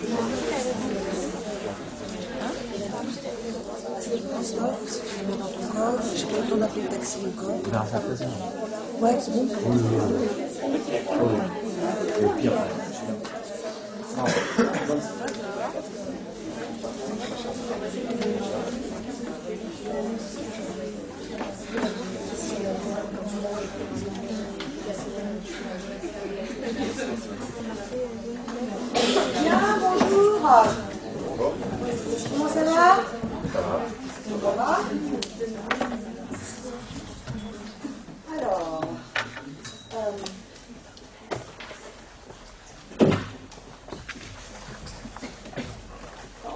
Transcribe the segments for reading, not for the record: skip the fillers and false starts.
Si tu le mets dans ton coffre, je sais pas où t'en as fait le taxi encore. Ben, ça fait ça. Ouais, c'est bon. Oui, le pire. Bien, bonjour. Comment ça va? Ça va. Alors,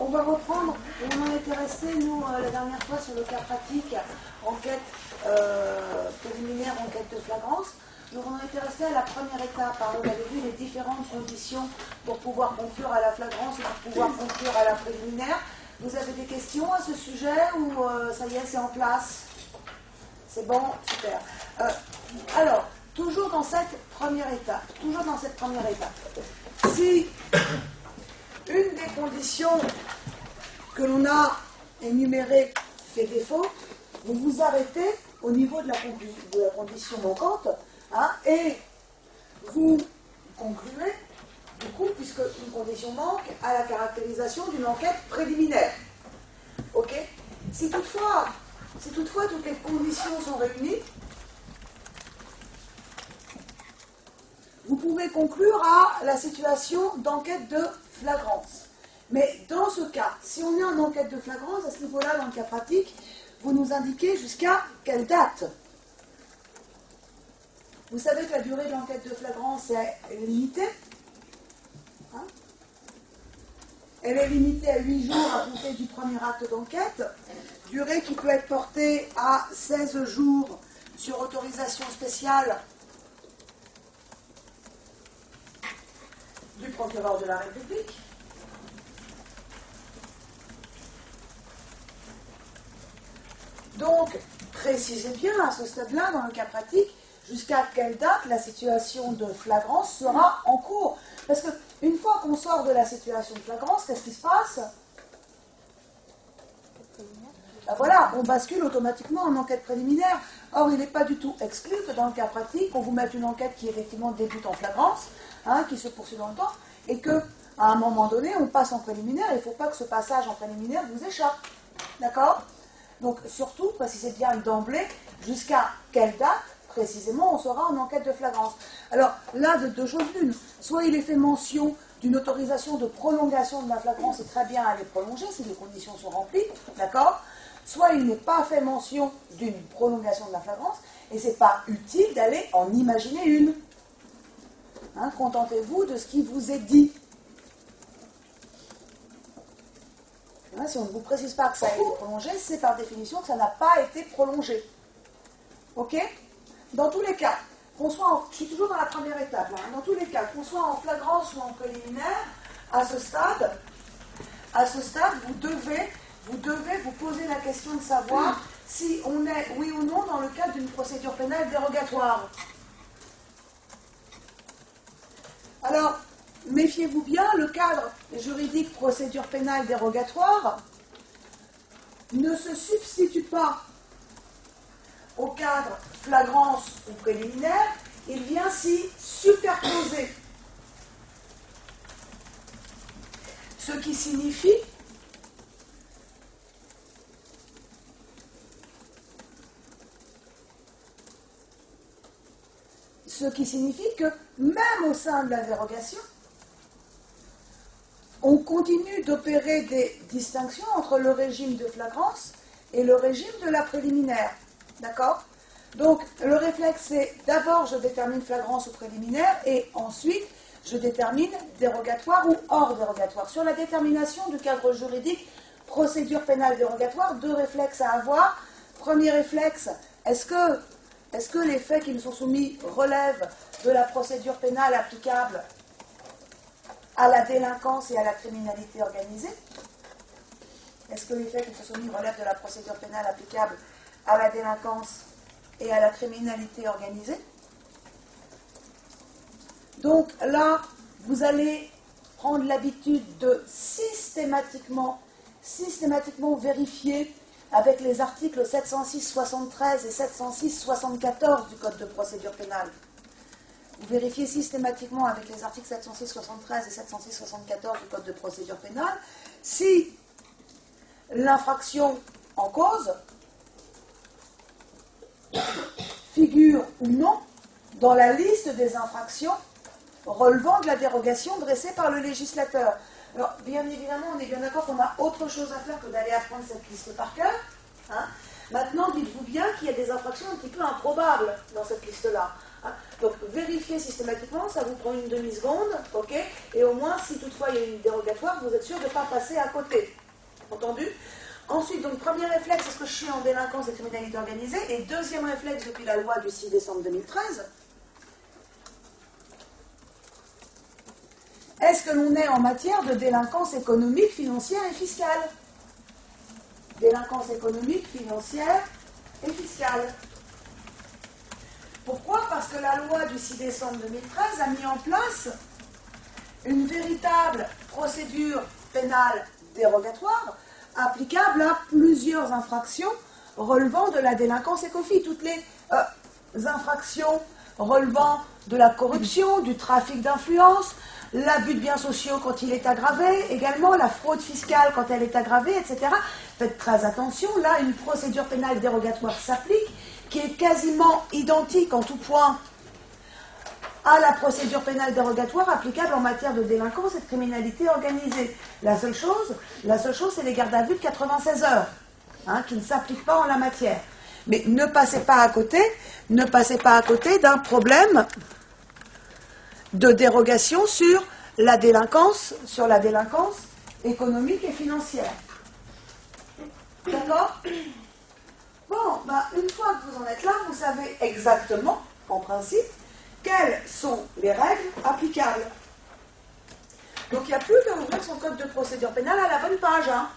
on va reprendre. On en était resté, nous, la dernière fois sur le cas pratique, enquête préliminaire, enquête de flagrance. Donc on était resté à la première étape. Hein. On avait vu les différentes conditions pour pouvoir conclure à la flagrance et pour pouvoir conclure à la préliminaire. Vous avez des questions à ce sujet ou ça y est, c'est en place? C'est bon, super. Alors, toujours dans cette première étape, si une des conditions que l'on a énumérées fait défaut, vous vous arrêtez au niveau de la condition manquante, hein, et vous concluez, du coup, puisque une condition manque, à la caractérisation d'une enquête préliminaire. Ok? Si toutefois toutes les conditions sont réunies, vous pouvez conclure à la situation d'enquête de flagrance. Mais dans ce cas, si on est en enquête de flagrance, à ce niveau-là, dans le cas pratique, vous nous indiquez jusqu'à quelle date. Vous savez que la durée de l'enquête de flagrance est limitée. Hein? Elle est limitée à 8 jours à compter du premier acte d'enquête, durée qui peut être portée à 16 jours sur autorisation spéciale du procureur de la République. Donc, précisez bien à ce stade-là, dans le cas pratique, jusqu'à quelle date la situation de flagrance sera en cours. Parce qu'une fois qu'on sort de la situation de flagrance, qu'est-ce qui se passe? Ben voilà, on bascule automatiquement en enquête préliminaire. Or, il n'est pas du tout exclu que dans le cas pratique, on vous mette une enquête qui effectivement débute en flagrance, hein, qui se poursuit dans le temps, et qu'à un moment donné, on passe en préliminaire. Il ne faut pas que ce passage en préliminaire vous échappe. D'accord? Donc, surtout, précisez bien d'emblée jusqu'à quelle date, précisément, on sera en enquête de flagrance. Alors, là, de deux choses l'une. Soit il est fait mention d'une autorisation de prolongation de la flagrance, et très bien, elle est prolongée si les conditions sont remplies, d'accord? Soit il n'est pas fait mention d'une prolongation de la flagrance, et ce n'est pas utile d'aller en imaginer une. Hein, contentez-vous de ce qui vous est dit. Hein, si on ne vous précise pas que ça a été prolongé, c'est par définition que ça n'a pas été prolongé. Ok? Dans tous les cas, je suis toujours dans la première étape, là, hein, dans tous les cas, qu'on soit en flagrance ou en préliminaire, à ce stade, vous devez vous poser la question de savoir si on est, oui ou non, dans le cadre d'une procédure pénale dérogatoire. Alors, méfiez-vous bien, le cadre juridique procédure pénale dérogatoire ne se substitue pas au cadre flagrance ou préliminaire, il vient s'y superposer. Ce qui signifie que même au sein de la dérogation, on continue d'opérer des distinctions entre le régime de flagrance et le régime de la préliminaire. D'accord? Donc, le réflexe, c'est d'abord je détermine flagrance ou préliminaire et ensuite je détermine dérogatoire ou hors dérogatoire. Sur la détermination du cadre juridique, procédure pénale dérogatoire, deux réflexes à avoir. Premier réflexe, est-ce que les faits qui nous sont soumis relèvent de la procédure pénale applicable à la délinquance et à la criminalité organisée? Est-ce que les faits qui nous sont soumis relèvent de la procédure pénale applicable à la délinquance et à la criminalité organisée? Donc là, vous allez prendre l'habitude de systématiquement vérifier avec les articles 706-73 et 706-74 du Code de procédure pénale. Vous vérifiez systématiquement avec les articles 706-73 et 706-74 du Code de procédure pénale si l'infraction en cause figure ou non dans la liste des infractions relevant de la dérogation dressée par le législateur. Alors, bien évidemment, on est bien d'accord qu'on a autre chose à faire que d'aller apprendre cette liste par cœur. Hein. Maintenant, dites-vous bien qu'il y a des infractions un petit peu improbables dans cette liste-là. Hein. Donc, vérifiez systématiquement, ça vous prend une demi-seconde, ok, et au moins, si toutefois il y a une dérogatoire, vous êtes sûr de ne pas passer à côté. Entendu? Ensuite, donc, premier réflexe, est-ce que je suis en délinquance et criminalité organisée? Et deuxième réflexe, depuis la loi du 6 décembre 2013, est-ce que l'on est en matière de délinquance économique, financière et fiscale? Délinquance économique, financière et fiscale. Pourquoi? Parce que la loi du 6 décembre 2013 a mis en place une véritable procédure pénale dérogatoire applicable à plusieurs infractions relevant de la délinquance écofi. Toutes les infractions relevant de la corruption, du trafic d'influence, l'abus de biens sociaux quand il est aggravé, également la fraude fiscale quand elle est aggravée, etc. Faites très attention, là, une procédure pénale dérogatoire s'applique, qui est quasiment identique en tout point à la procédure pénale dérogatoire applicable en matière de délinquance et de criminalité organisée. La seule chose, c'est les gardes à vue de 96 heures, hein, qui ne s'appliquent pas en la matière. Mais ne passez pas à côté d'un problème de dérogation sur la délinquance économique et financière. D'accord? Bon, une fois que vous en êtes là, vous savez exactement, en principe, quelles sont les règles applicables. Donc il n'y a plus qu'à ouvrir son code de procédure pénale à la bonne page. Hein.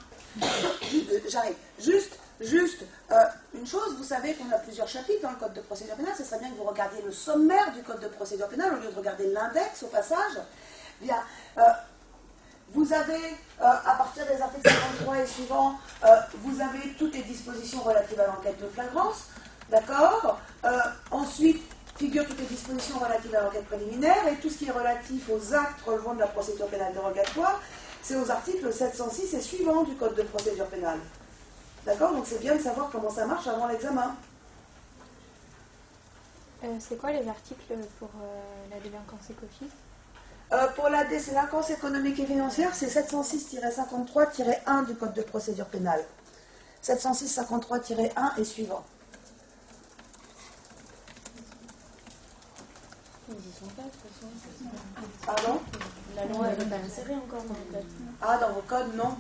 J'arrive. Juste une chose, vous savez qu'on a plusieurs chapitres dans le code de procédure pénale, ce serait bien que vous regardiez le sommaire du code de procédure pénale au lieu de regarder l'index au passage. Bien, vous avez, à partir des articles 53 et suivants, vous avez toutes les dispositions relatives à l'enquête de flagrance, d'accord? Ensuite, figurent toutes les dispositions relatives à l'enquête préliminaire et tout ce qui est relatif aux actes relevant de la procédure pénale dérogatoire, c'est aux articles 706 et suivants du code de procédure pénale. D'accord? Donc c'est bien de savoir comment ça marche avant l'examen. C'est quoi les articles pour la délinquance écofi? Pour la délinquance économique et financière, c'est 706-53-1 du code de procédure pénale. 706-53-1 et suivant. Ils y sont pas, de toute façon. Pardon? La loi, elle n'est pas insérée encore dans le code. Ah, dans vos codes, non?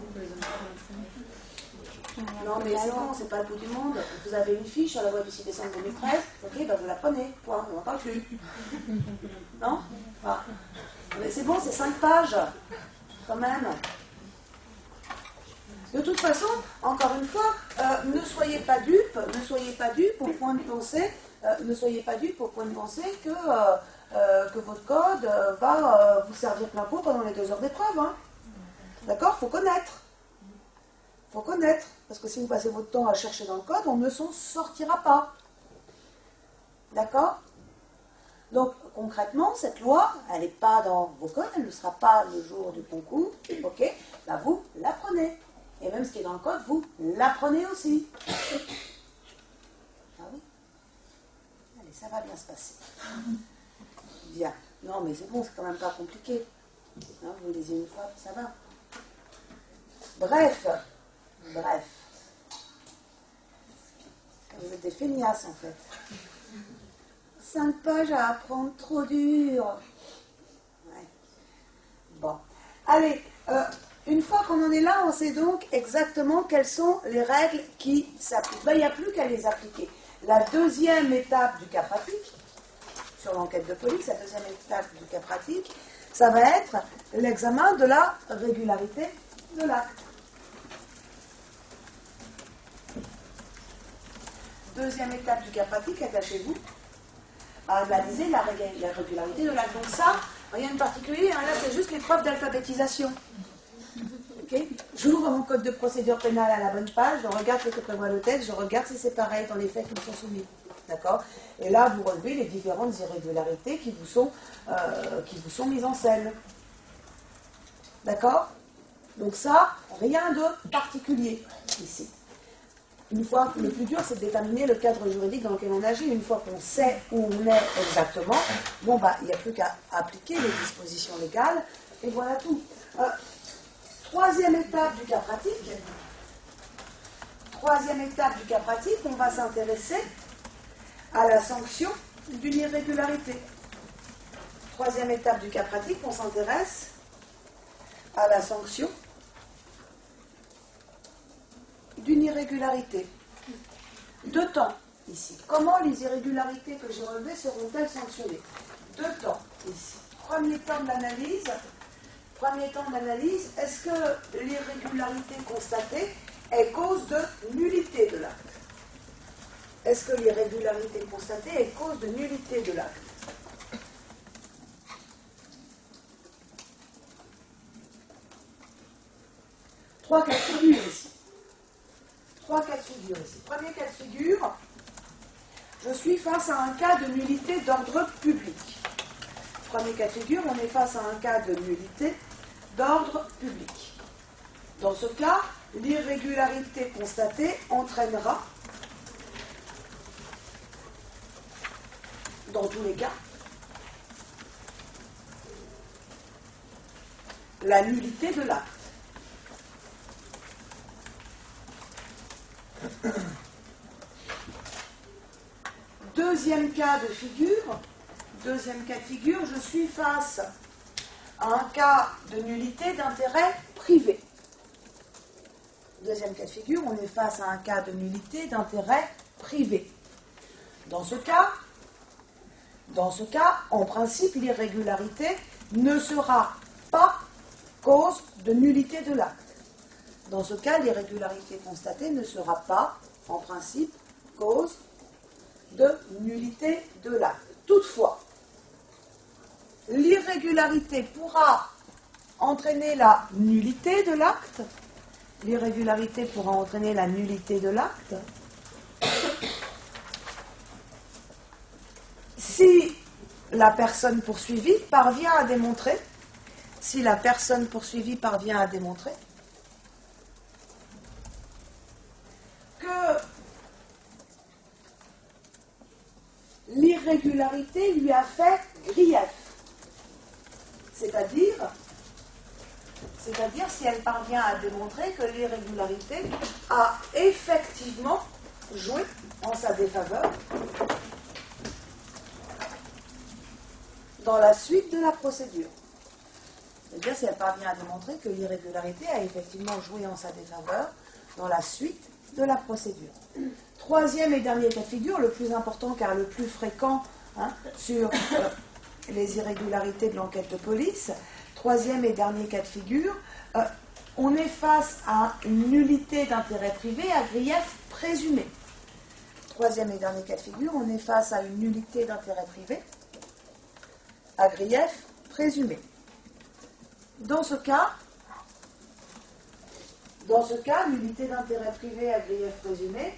Non, mais c'est bon, c'est pas le bout du monde. Vous avez une fiche sur la loi du 6 décembre 2013, ok, vous la prenez, point, on n'en parle plus. Non? Ah. Mais c'est bon, c'est 5 pages, quand même. De toute façon, encore une fois, ne soyez pas dupes au point de penser, que votre code va vous servir plein pot pendant les 2 heures d'épreuve. Hein. D'accord? Faut connaître. Parce que si vous passez votre temps à chercher dans le code, on ne s'en sortira pas. D'accord? Donc, concrètement, cette loi, elle n'est pas dans vos codes, elle ne sera pas le jour du concours, ok? Vous l'apprenez. Et même ce qui est dans le code, vous l'apprenez aussi. Ah oui? Allez, ça va bien se passer. Bien. Non, mais c'est bon, c'est quand même pas compliqué. Hein, vous le lisez une fois, ça va. Bref. Vous êtes des feignasses, en fait. 5 pages à apprendre, trop dur. Ouais. Bon. Allez, une fois qu'on en est là, on sait donc exactement quelles sont les règles qui s'appliquent. Il n'y a plus qu'à les appliquer. La deuxième étape du cas pratique, sur l'enquête de police, la deuxième étape du cas pratique, ça va être l'examen de la régularité de l'acte. Deuxième étape du cas pratique, attachez-vous à analyser la régularité de l'acte. Donc ça, Rien de particulier, hein, là c'est juste l'épreuve d'alphabétisation. Okay. J'ouvre mon code de procédure pénale à la bonne page, je regarde ce que prévoit le texte, je regarde si c'est pareil dans les faits qui me sont soumis. D'accord? Et là, vous relevez les différentes irrégularités qui vous sont mises en scène. D'accord? Donc ça, rien de particulier ici. Une fois, le plus dur, c'est de déterminer le cadre juridique dans lequel on agit. Une fois qu'on sait où on est exactement, bon, bah, il n'y a plus qu'à appliquer les dispositions légales, et voilà tout. Troisième étape du cas pratique. On va s'intéresser à la sanction d'une irrégularité. Troisième étape du cas pratique, on s'intéresse à la sanction d'une irrégularité. Deux temps ici. Comment les irrégularités que j'ai relevées seront-elles sanctionnées? Deux temps ici. Premier temps d'analyse, est-ce que l'irrégularité constatée est cause de nullité de l'acte? Est-ce que l'irrégularité constatée est cause de nullité de l'acte? Trois cas de figure ici. Premier cas de figure, je suis face à un cas de nullité d'ordre public. Premier cas de figure, on est face à un cas de nullité d'ordre public. Dans ce cas, l'irrégularité constatée entraînera, dans tous les cas, la nullité de l'acte. Deuxième cas de figure, je suis face à un cas de nullité d'intérêt privé. Deuxième cas de figure, on est face à un cas de nullité d'intérêt privé. Dans ce cas, en principe, l'irrégularité ne sera pas cause de nullité de l'acte. Dans ce cas, l'irrégularité constatée ne sera pas, en principe, cause de nullité de l'acte. Toutefois, l'irrégularité pourra entraîner la nullité de l'acte. Si la personne poursuivie parvient à démontrer que l'irrégularité lui a fait grief. C'est-à-dire si elle parvient à démontrer que l'irrégularité a effectivement joué en sa défaveur dans la suite de la procédure. C'est-à-dire si elle parvient à démontrer que l'irrégularité a effectivement joué en sa défaveur dans la suite de la procédure. Troisième et dernier cas de figure, le plus important car le plus fréquent sur les irrégularités de l'enquête de police. Troisième et dernier cas de figure, on est face à une nullité d'intérêt privé à grief présumé. Troisième et dernier cas de figure, on est face à une nullité d'intérêt privé à grief présumé. Dans ce cas, nullité d'intérêt privé à grief présumé,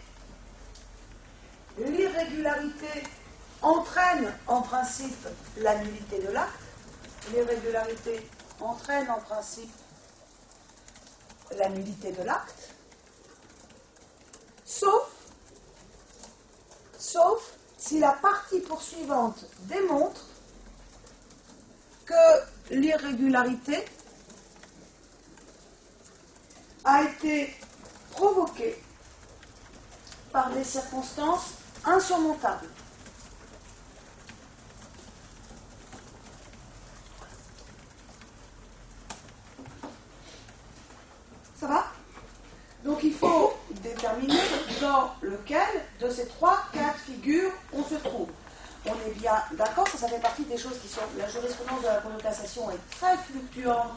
l'irrégularité entraîne en principe la nullité de l'acte. Sauf si la partie poursuivante démontre que l'irrégularité a été provoquée par des circonstances insurmontables. Ça va? Donc il faut déterminer dans lequel de ces trois cas de figure on se trouve. On est bien d'accord, ça fait partie des choses qui sont... La jurisprudence de la Cour de cassation est très fluctuante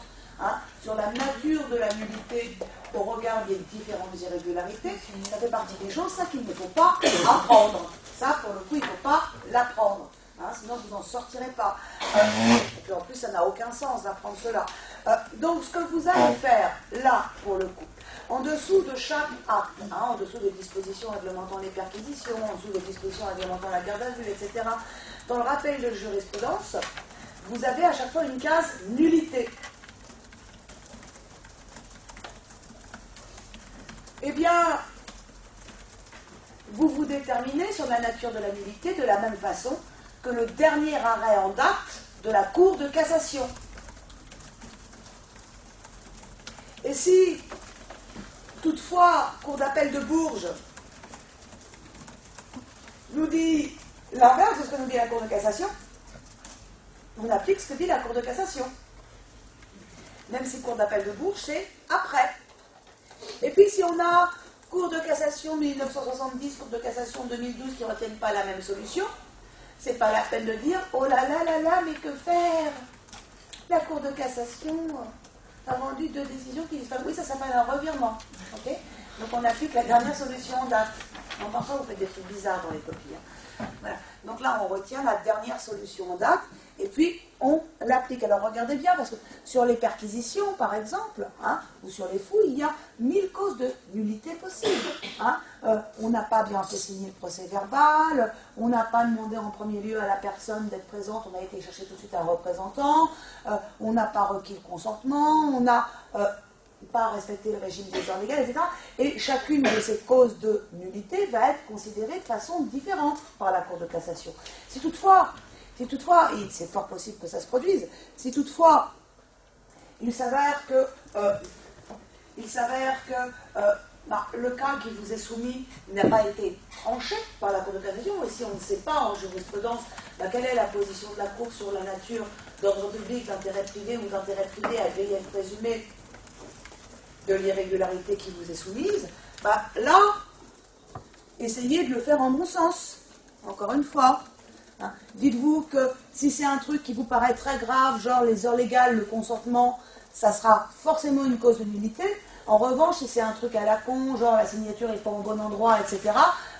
sur la nature de la nullité au regard des différentes irrégularités. Ça fait partie des choses, ça qu'il ne faut pas apprendre. Ça, pour le coup, il ne faut pas l'apprendre. sinon vous n'en sortirez pas. Et puis en plus, ça n'a aucun sens d'apprendre cela. Donc, ce que vous allez faire, là, pour le coup, en dessous de chaque acte, en dessous des dispositions réglementant les perquisitions, en dessous des dispositions réglementant la garde à vue, etc., dans le rappel de jurisprudence, vous avez à chaque fois une case nullité. Eh bien, vous vous déterminez sur la nature de la nullité de la même façon que le dernier arrêt en date de la Cour de cassation. Et si, toutefois, Cour d'appel de Bourges nous dit l'inverse de ce que nous dit la Cour de cassation, on applique ce que dit la Cour de cassation. Même si Cour d'appel de Bourges, c'est après. Et puis si on a Cour de cassation 1970, Cour de cassation 2012 qui ne retiennent pas la même solution, c'est pas la peine de dire « Oh là là là là, mais que faire ?» La Cour de cassation a rendu 2 décisions qui disent « Oui, ça s'appelle un revirement. Okay » Donc on applique la dernière solution en date. Donc parfois vous faites des trucs bizarres dans les copies. Voilà. Donc là, on retient la dernière solution en date et puis on l'applique. Alors regardez bien, parce que sur les perquisitions, par exemple, ou sur les fouilles, il y a 1000 causes de nullité possibles. On n'a pas bien fait signer le procès verbal, on n'a pas demandé en premier lieu à la personne d'être présente, on a été chercher tout de suite un représentant, on n'a pas requis le consentement, on n'a pas respecté le régime des heures légales, etc. Et chacune de ces causes de nullité va être considérée de façon différente par la Cour de cassation. Si toutefois, et c'est fort possible que ça se produise, si toutefois il s'avère que le cas qui vous est soumis n'a pas été tranché par la Cour de cassation, et si on ne sait pas en jurisprudence quelle est la position de la Cour sur la nature d'ordre public, d'intérêt privé ou d'intérêt privé à grief présumé de l'irrégularité qui vous est soumise, là, essayez de le faire en bon sens. Encore une fois, dites-vous que si c'est un truc qui vous paraît très grave, genre les heures légales, le consentement, ça sera forcément une cause de nullité. En revanche, si c'est un truc à la con, genre la signature n'est pas au bon endroit, etc.,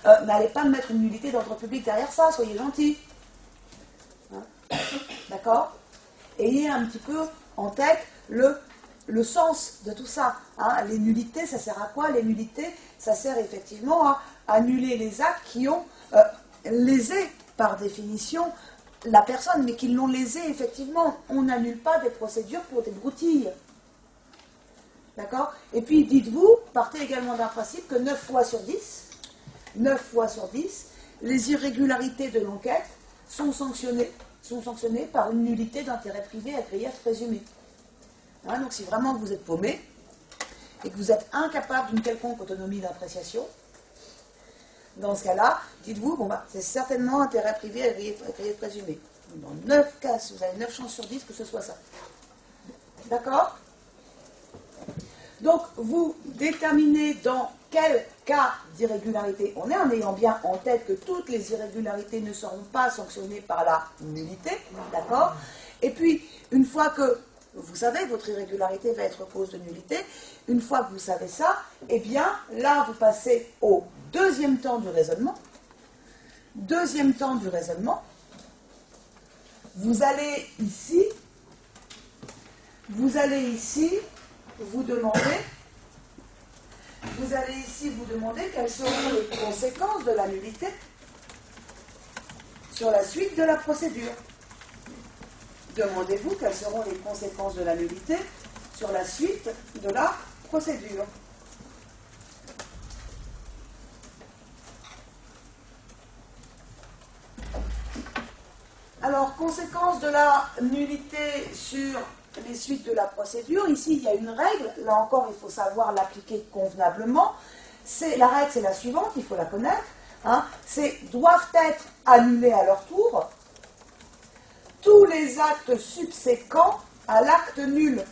n'allez pas mettre une nullité d'ordre public derrière ça, soyez gentils. D'accord ? Ayez un petit peu en tête le sens de tout ça. Les nullités, ça sert à quoi? Les nullités, ça sert effectivement à annuler les actes qui ont lésé, par définition, la personne, mais qui l'ont lésé, effectivement. On n'annule pas des procédures pour des broutilles. D'accord? Et puis, dites-vous, partez également d'un principe que 9 fois sur 10, les irrégularités de l'enquête sont sanctionnées par une nullité d'intérêt privé à grief présumé. Donc si vraiment vous êtes paumé et que vous êtes incapable d'une quelconque autonomie d'appréciation, dans ce cas-là, dites-vous, c'est certainement intérêt privé à grief présumé. Dans 9 cas, vous avez 9 chances sur 10 que ce soit ça. D'accord? Donc vous déterminez dans quel cas d'irrégularité on est, en ayant bien en tête que toutes les irrégularités ne seront pas sanctionnées par la nullité, d'accord? Et puis, une fois que vous savez, votre irrégularité va être cause de nullité. Une fois que vous savez ça, eh bien, là, vous passez au deuxième temps du raisonnement. Deuxième temps du raisonnement. Vous allez ici vous demander quelles seront les conséquences de la nullité sur la suite de la procédure. Demandez-vous quelles seront les conséquences de la nullité sur la suite de la procédure. Alors, conséquences de la nullité sur les suites de la procédure. Ici, il y a une règle. Là encore, il faut savoir l'appliquer convenablement. La règle, c'est la suivante, il faut la connaître. C'est doivent être annulés à leur tour tous les actes subséquents à l'acte nul.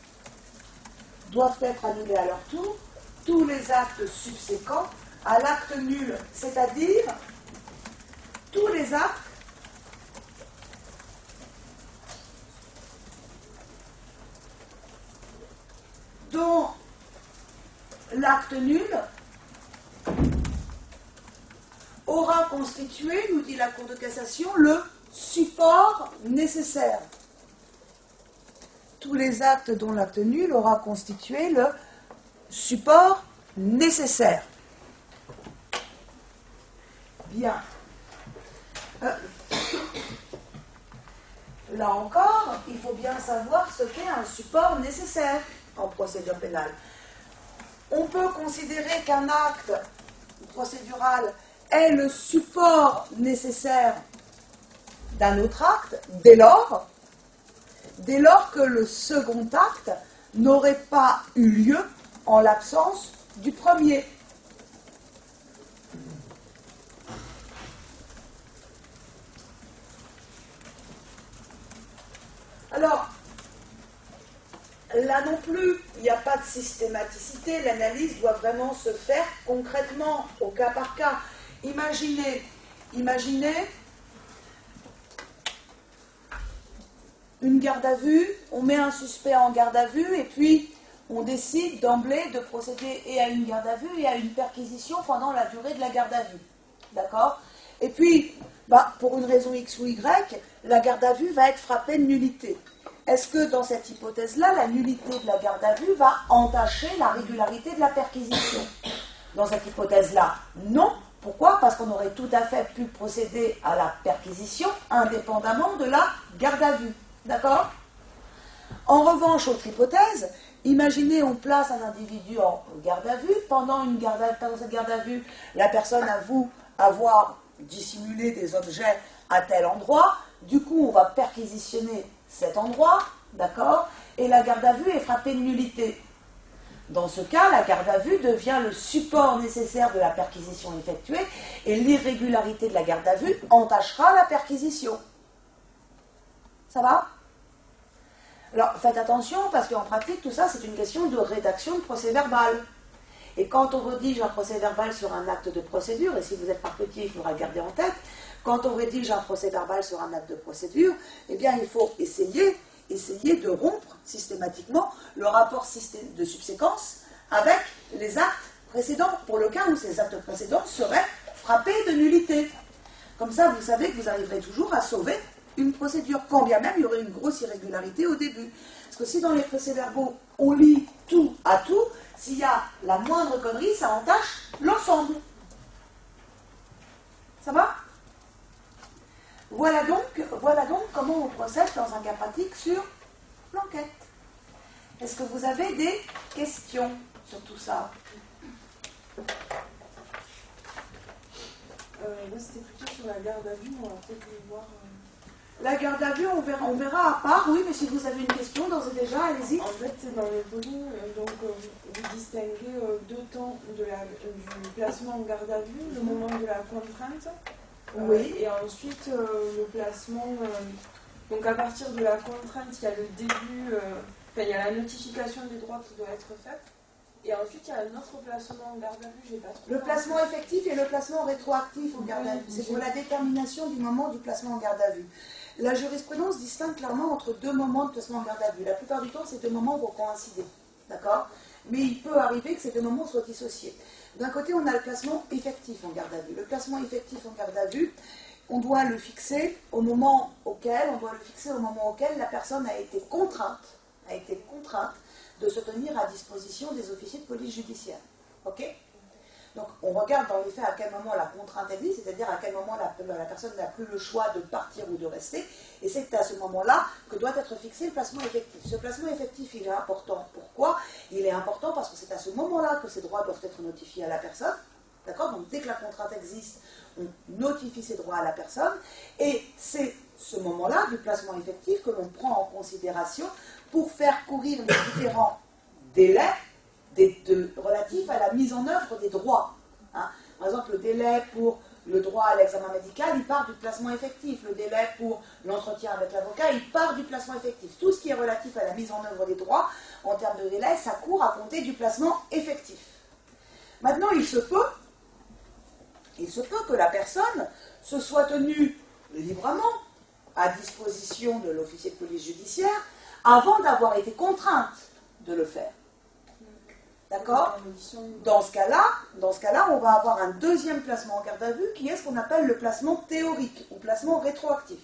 Doivent être annulés à leur tour tous les actes subséquents à l'acte nul, c'est-à-dire tous les actes dont l'acte nul aura constitué, nous dit la Cour de cassation, le support nécessaire. Tous les actes dont l'acte nul aura constitué le support nécessaire. Bien. Là encore, il faut bien savoir ce qu'est un support nécessaire en procédure pénale. On peut considérer qu'un acte procédural est le support nécessaire d'un autre acte dès lors que le second acte n'aurait pas eu lieu en l'absence du premier. Alors, là non plus, il n'y a pas de systématicité, l'analyse doit vraiment se faire concrètement, au cas par cas. Imaginez une garde à vue, on met un suspect en garde à vue et puis on décide d'emblée de procéder et à une garde à vue et à une perquisition pendant la durée de la garde à vue. D'accord ? Et puis, pour une raison X ou Y, la garde à vue va être frappée de nullité. Est-ce que dans cette hypothèse-là, la nullité de la garde à vue va entacher la régularité de la perquisition? Dans cette hypothèse-là, non. Pourquoi? Parce qu'on aurait tout à fait pu procéder à la perquisition indépendamment de la garde à vue. D'accord? En revanche, autre hypothèse, imaginez on place un individu en garde à vue. Pendant cette garde à vue, la personne avoue avoir dissimulé des objets à tel endroit. Du coup, on va perquisitionner cet endroit, d'accord? Et la garde à vue est frappée de nullité. Dans ce cas, la garde à vue devient le support nécessaire de la perquisition effectuée et l'irrégularité de la garde à vue entachera la perquisition. Ça va? Alors, faites attention parce qu'en pratique, tout ça, c'est une question de rédaction de procès-verbal. Et quand on rédige un procès-verbal sur un acte de procédure, et si vous êtes parquetier, il faudra le garder en tête, quand on rédige un procès-verbal sur un acte de procédure, eh bien, il faut essayer de rompre systématiquement le rapport de subséquence avec les actes précédents, pour le cas où ces actes précédents seraient frappés de nullité. Comme ça, vous savez que vous arriverez toujours à sauver une procédure, quand bien même il y aurait une grosse irrégularité au début. Parce que si dans les procès-verbaux, on lit tout à tout, s'il y a la moindre connerie, ça entache l'ensemble. Ça va ? Voilà donc comment on procède dans un cas pratique sur l'enquête. Est-ce que vous avez des questions sur tout ça? Moi, c'était plutôt sur la garde à vue, on va peut-être voir... La garde à vue, on verra à part, oui, mais si vous avez une question, d'ores et déjà, allez-y. En fait, dans le volume, vous distinguez deux temps du placement en garde à vue, le moment de la contrainte, oui. Et ensuite le placement. Donc à partir de la contrainte, il y a le début, il y a la notification des droits qui doit être faite, et ensuite il y a un autre placement en garde à vue, j'ai pas trop. Le placement effectif et le placement rétroactif en garde à vue, c'est pour la détermination du moment du placement en garde à vue. La jurisprudence distingue clairement entre deux moments de placement en garde à vue. La plupart du temps, ces deux moments vont coïncider, d'accord? Mais il peut arriver que ces deux moments soient dissociés. D'un côté, on a le placement effectif en garde à vue. Le placement effectif en garde à vue, on doit le fixer au moment auquel la personne a été contrainte de se tenir à disposition des officiers de police judiciaire. Ok? Donc, on regarde dans les faits à quel moment la contrainte existe, c'est-à-dire à quel moment la personne n'a plus le choix de partir ou de rester, et c'est à ce moment-là que doit être fixé le placement effectif. Ce placement effectif, il est important. Pourquoi? Il est important parce que c'est à ce moment-là que ces droits doivent être notifiés à la personne. D'accord? Donc, dès que la contrainte existe, on notifie ses droits à la personne, et c'est ce moment-là du placement effectif que l'on prend en considération pour faire courir les différents délais relatifs à la mise en œuvre des droits. Hein. Par exemple, le délai pour le droit à l'examen médical, il part du placement effectif. Le délai pour l'entretien avec l'avocat, il part du placement effectif. Tout ce qui est relatif à la mise en œuvre des droits, en termes de délai, ça court à compter du placement effectif. Maintenant, il se peut que la personne se soit tenue librement à disposition de l'officier de police judiciaire avant d'avoir été contrainte de le faire. D'accord? Dans ce cas-là, on va avoir un deuxième placement en garde à vue qui est ce qu'on appelle le placement théorique ou placement rétroactif.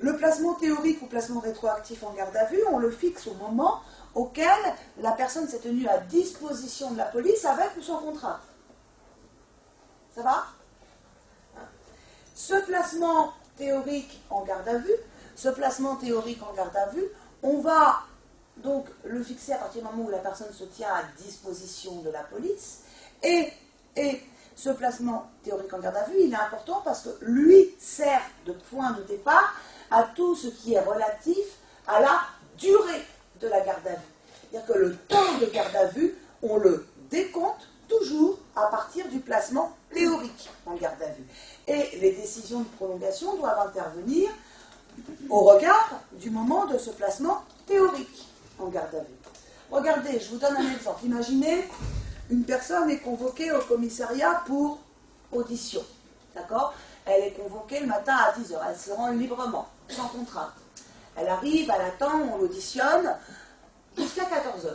Le placement théorique ou placement rétroactif en garde à vue, on le fixe au moment auquel la personne s'est tenue à disposition de la police avec ou sans contrainte. Ça va? Ce placement théorique en garde à vue, on va donc le fixer à partir du moment où la personne se tient à disposition de la police. Et ce placement théorique en garde à vue, il est important parce que lui sert de point de départ à tout ce qui est relatif à la durée de la garde à vue. C'est-à-dire que le temps de garde à vue, on le décompte toujours à partir du placement théorique en garde à vue. Et les décisions de prolongation doivent intervenir au regard du moment de ce placement théorique en garde à vue. Regardez, je vous donne un exemple. Imaginez, une personne est convoquée au commissariat pour audition. D'accord? Elle est convoquée le matin à 10h. Elle se rend librement, sans contrainte. Elle arrive, elle attend, on l'auditionne jusqu'à 14h.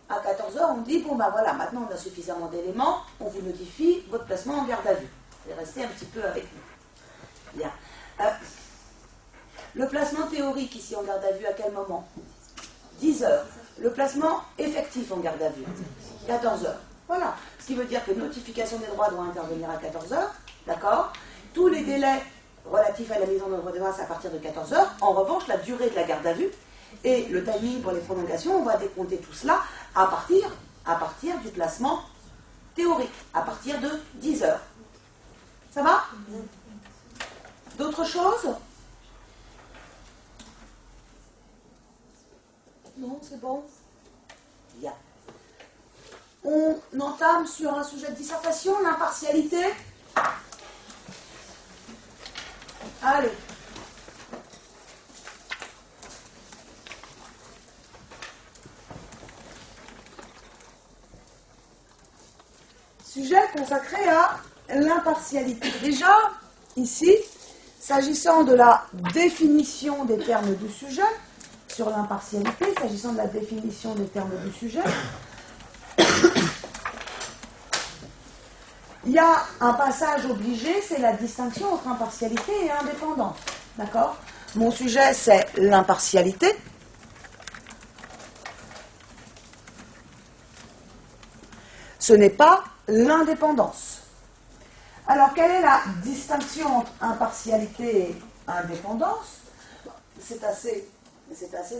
À 14h, on dit, bon ben voilà, maintenant on a suffisamment d'éléments, on vous notifie votre placement en garde à vue. Vous allez rester un petit peu avec nous. Bien. Le placement théorique ici en garde à vue, à quel moment? 10h. Le placement effectif en garde à vue, 14h. Voilà. Ce qui veut dire que notification des droits doit intervenir à 14h. D'accord? Tous les délais relatifs à la mise en œuvre des droits, c'est à partir de 14h. En revanche, la durée de la garde à vue et le timing pour les prolongations, on va décompter tout cela à partir du placement théorique, à partir de 10h. Ça va? D'autres choses? Non, c'est bon. Bien. On entame sur un sujet de dissertation, l'impartialité. Allez. Sujet consacré à l'impartialité. Déjà, ici, s'agissant de la définition des termes du sujet, sur l'impartialité, s'agissant de la définition des termes du sujet, il y a un passage obligé, c'est la distinction entre impartialité et indépendance. D'accord? Mon sujet, c'est l'impartialité. Ce n'est pas l'indépendance. Alors, quelle est la distinction entre impartialité et indépendance? C'est assez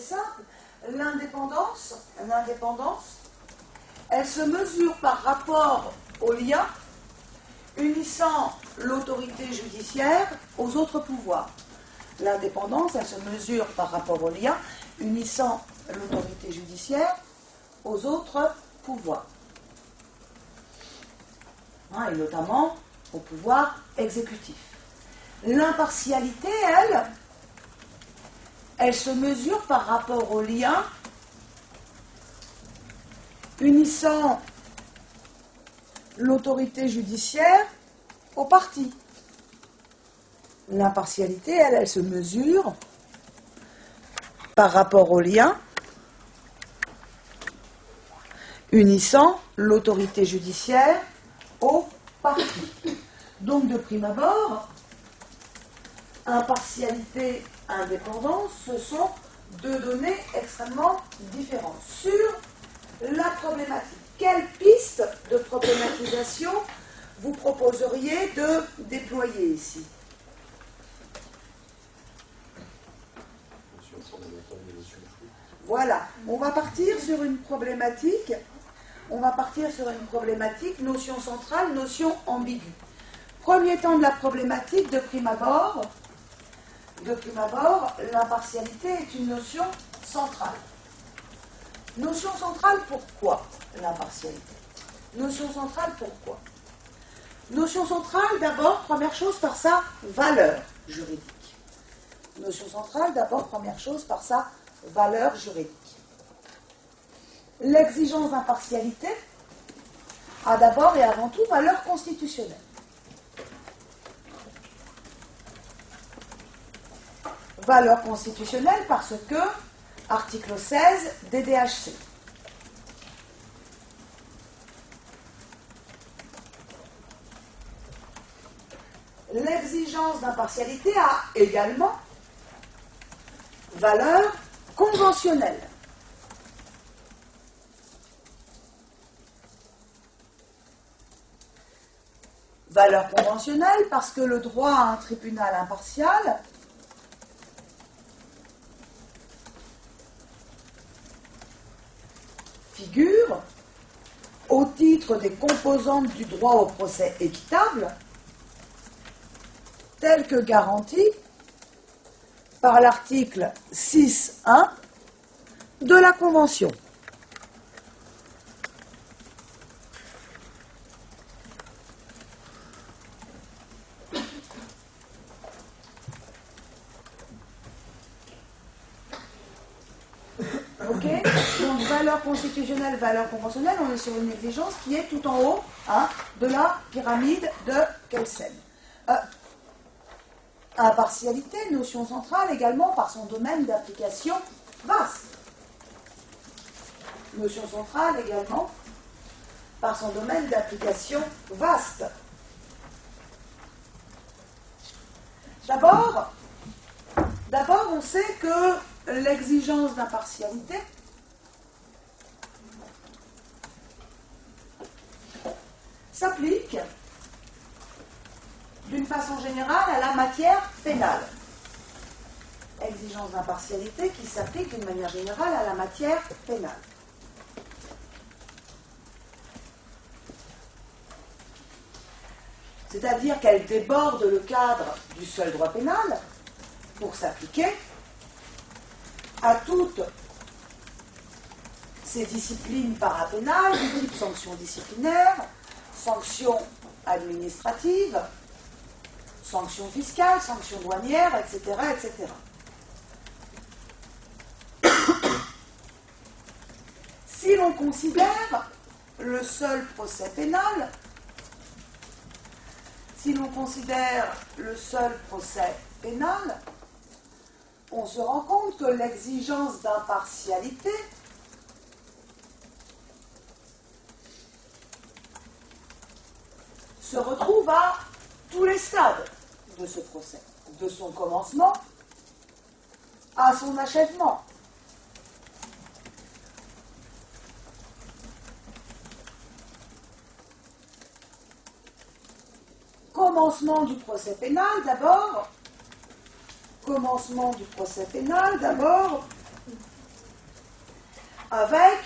simple. L'indépendance, elle se mesure par rapport au lien unissant l'autorité judiciaire aux autres pouvoirs. L'indépendance, elle se mesure par rapport au lien unissant l'autorité judiciaire aux autres pouvoirs. Et notamment au pouvoir exécutif. L'impartialité, elle se mesure par rapport au lien unissant l'autorité judiciaire aux parties. L'impartialité, elle se mesure par rapport au lien unissant l'autorité judiciaire aux parties. Donc, de prime abord, impartialité, indépendance, ce sont deux données extrêmement différentes. Sur la problématique, quelle piste de problématisation vous proposeriez de déployer ici? Voilà, on va partir sur une problématique. Notion centrale, notion ambiguë. Premier temps de la problématique, de prime abord, l'impartialité est une notion centrale. Notion centrale, pourquoi l'impartialité? Notion centrale, pourquoi? Notion centrale, d'abord, première chose, par sa valeur juridique. Notion centrale, d'abord, première chose, par sa valeur juridique. L'exigence d'impartialité a d'abord et avant tout valeur constitutionnelle. Valeur constitutionnelle parce que, article 16, DDHC. L'exigence d'impartialité a également valeur conventionnelle. Valeur conventionnelle parce que le droit à un tribunal impartial figure au titre des composantes du droit au procès équitable telles que garanties par l'article 6.1 de la Convention. Ok, donc valeur constitutionnelle, valeur conventionnelle, on est sur une exigence qui est tout en haut de la pyramide de Kelsen. Impartialité, notion centrale également par son domaine d'application vaste. Notion centrale également par son domaine d'application vaste. D'abord, on sait que l'exigence d'impartialité s'applique d'une façon générale à la matière pénale. Exigence d'impartialité qui s'applique d'une manière générale à la matière pénale. C'est-à-dire qu'elle déborde le cadre du seul droit pénal pour s'appliquer à toutes ces disciplines parapénales du type sanctions disciplinaires, sanctions administratives, sanctions fiscales, sanctions douanières, etc., etc. Si l'on considère le seul procès pénal, on se rend compte que l'exigence d'impartialité se retrouve à tous les stades de ce procès, de son commencement à son achèvement. Commencement du procès pénal d'abord, avec,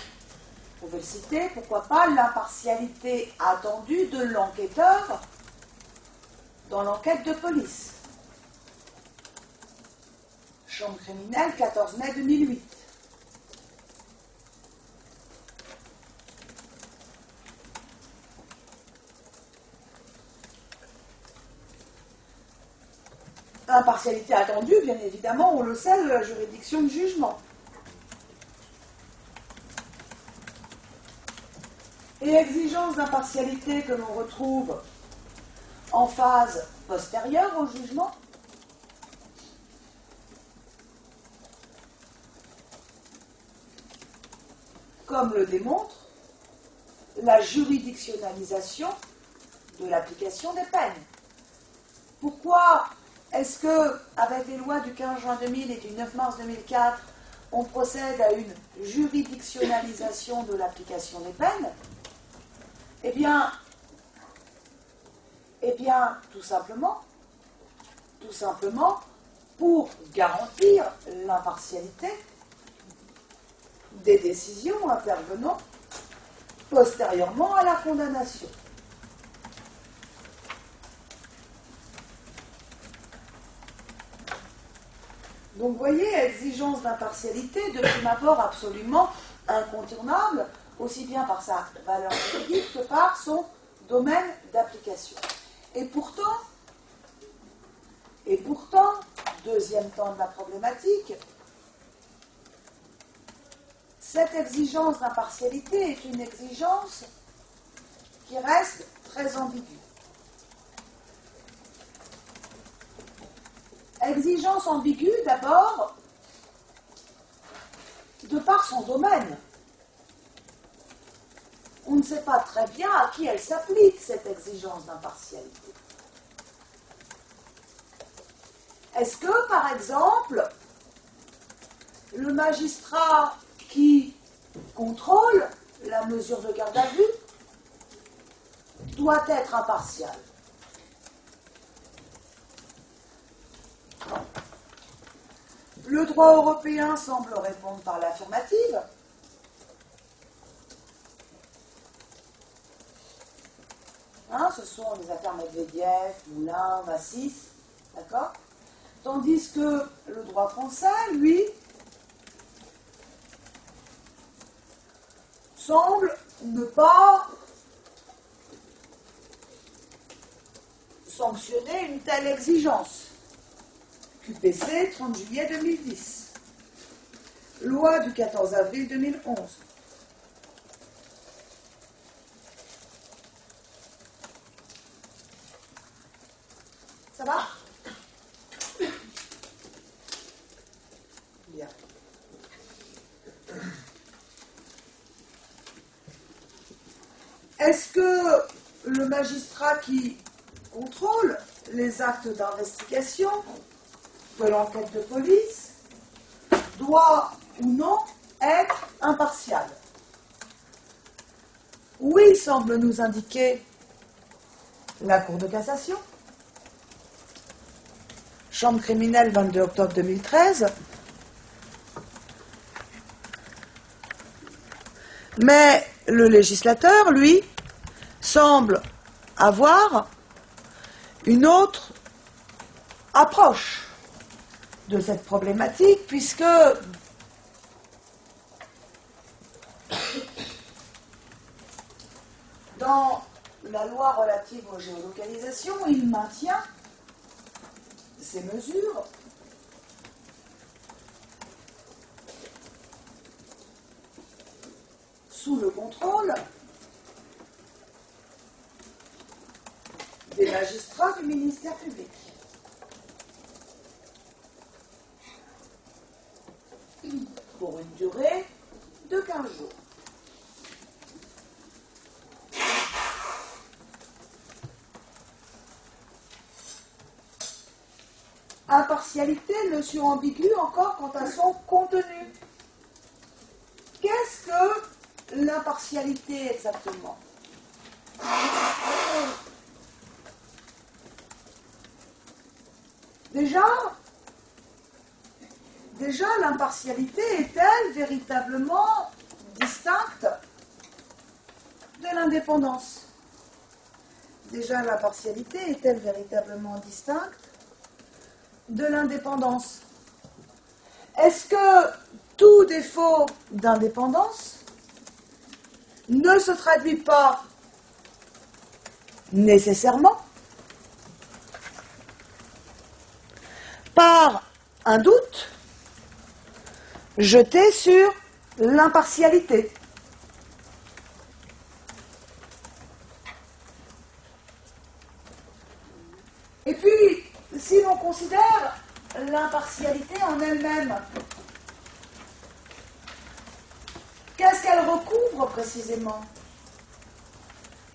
vous pouvez le citer, pourquoi pas, l'impartialité attendue de l'enquêteur dans l'enquête de police. Chambre criminelle, 14 mai 2008. Impartialité attendue, bien évidemment, on le sait, de la juridiction de jugement. Et exigence d'impartialité que l'on retrouve en phase postérieure au jugement, comme le démontre la juridictionnalisation de l'application des peines. Pourquoi est-ce que, avec les lois du 15 juin 2000 et du 9 mars 2004, on procède à une juridictionnalisation de l'application des peines? Eh bien, tout simplement, pour garantir l'impartialité des décisions intervenant postérieurement à la condamnation. Donc, vous voyez, exigence d'impartialité de prime abord absolument incontournable, aussi bien par sa valeur juridique que par son domaine d'application. Et pourtant, deuxième temps de la problématique, cette exigence d'impartialité est une exigence qui reste très ambiguë. Exigence ambiguë d'abord de par son domaine. On ne sait pas très bien à qui elle s'applique, cette exigence d'impartialité. Est-ce que, par exemple, le magistrat qui contrôle la mesure de garde à vue doit être impartial. Le droit européen semble répondre par l'affirmative. Ce sont les affaires Medvedev, Moulin, Massis, d'accord? Tandis que le droit français, lui, semble ne pas sanctionner une telle exigence. QPC, 30 juillet 2010. Loi du 14 avril 2011. Ça va? Bien. Est-ce que le magistrat qui contrôle les actes d'investigation de l'enquête de police doit ou non être impartial? Oui, semble nous indiquer la Cour de cassation. Chambre criminelle, 22 octobre 2013. Mais le législateur, lui, semble avoir une autre approche de cette problématique, puisque dans la loi relative aux géolocalisations, il maintient ces mesures sous le contrôle des magistrats du ministère public. Pour une durée de 15 jours. Impartialité, notion ambiguë encore quant à son contenu. Qu'est-ce que l'impartialité exactement? Déjà, l'impartialité est-elle véritablement distincte de l'indépendance? Déjà, l'impartialité est-elle véritablement distincte de l'indépendance? Est-ce que tout défaut d'indépendance ne se traduit pas nécessairement par un doute jeté sur l'impartialité? Et puis, si l'on considère l'impartialité en elle-même, qu'est-ce qu'elle recouvre précisément?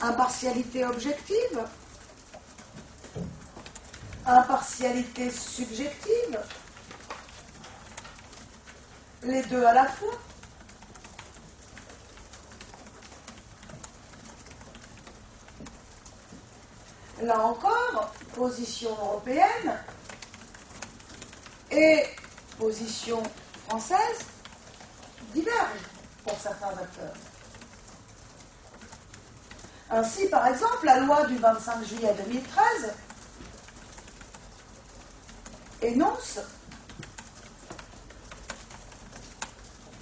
Impartialité objective? Impartialité subjective? Les deux à la fois? Là encore, position européenne et position française divergent pour certains acteurs. Ainsi, par exemple, la loi du 25 juillet 2013 énonce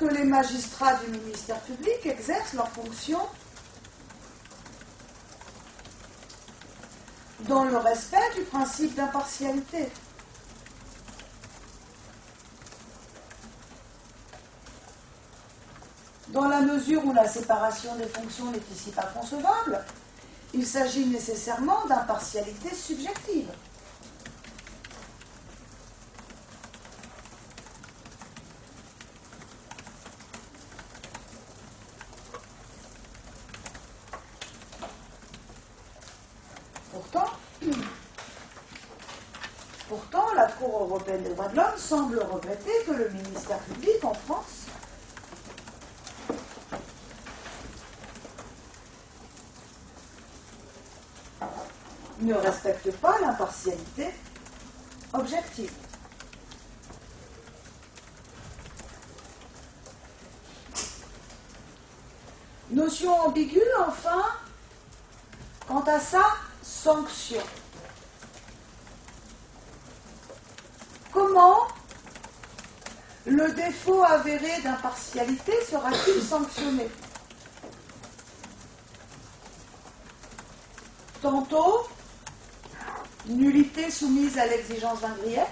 que les magistrats du ministère public exercent leurs fonctions dans le respect du principe d'impartialité. Dans la mesure où la séparation des fonctions n'est ici pas concevable, il s'agit nécessairement d'impartialité subjective. Pourtant, la Cour européenne des droits de l'homme semble regretter que le ministère public en France ne respecte pas l'impartialité objective. Notion ambiguë, enfin, quant à sa sanction. Comment le défaut avéré d'impartialité sera-t-il sanctionné? Tantôt, nullité soumise à l'exigence d'un grief,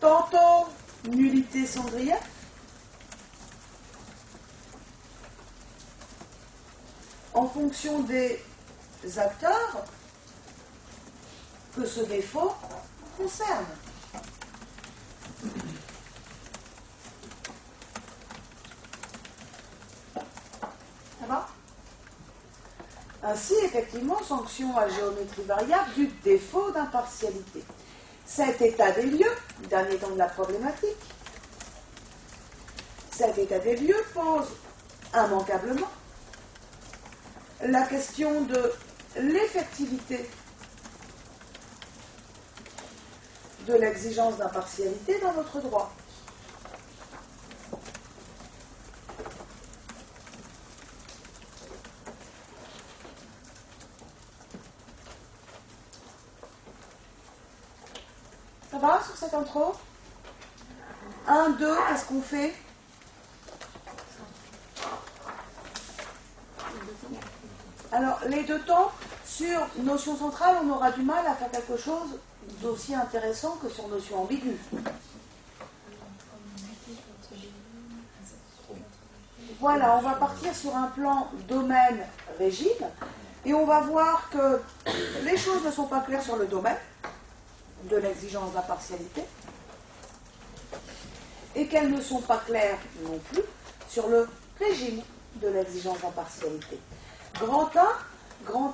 tantôt nullité sans grief, en fonction des acteurs que ce défaut concerne. Ça va? Ainsi, effectivement, sanction à géométrie variable du défaut d'impartialité. Cet état des lieux, dernier temps de la problématique, cet état des lieux pose immanquablement la question de l'effectivité de l'exigence d'impartialité dans notre droit. Ça va sur cette intro? 1, 2, qu'est-ce qu'on fait? Alors, les deux temps, sur notion centrale, on aura du mal à faire quelque chose d'aussi intéressant que sur notion ambiguë. Voilà, on va partir sur un plan domaine-régime, et on va voir que les choses ne sont pas claires sur le domaine de l'exigence d'impartialité, et qu'elles ne sont pas claires non plus sur le régime de l'exigence d'impartialité. Grand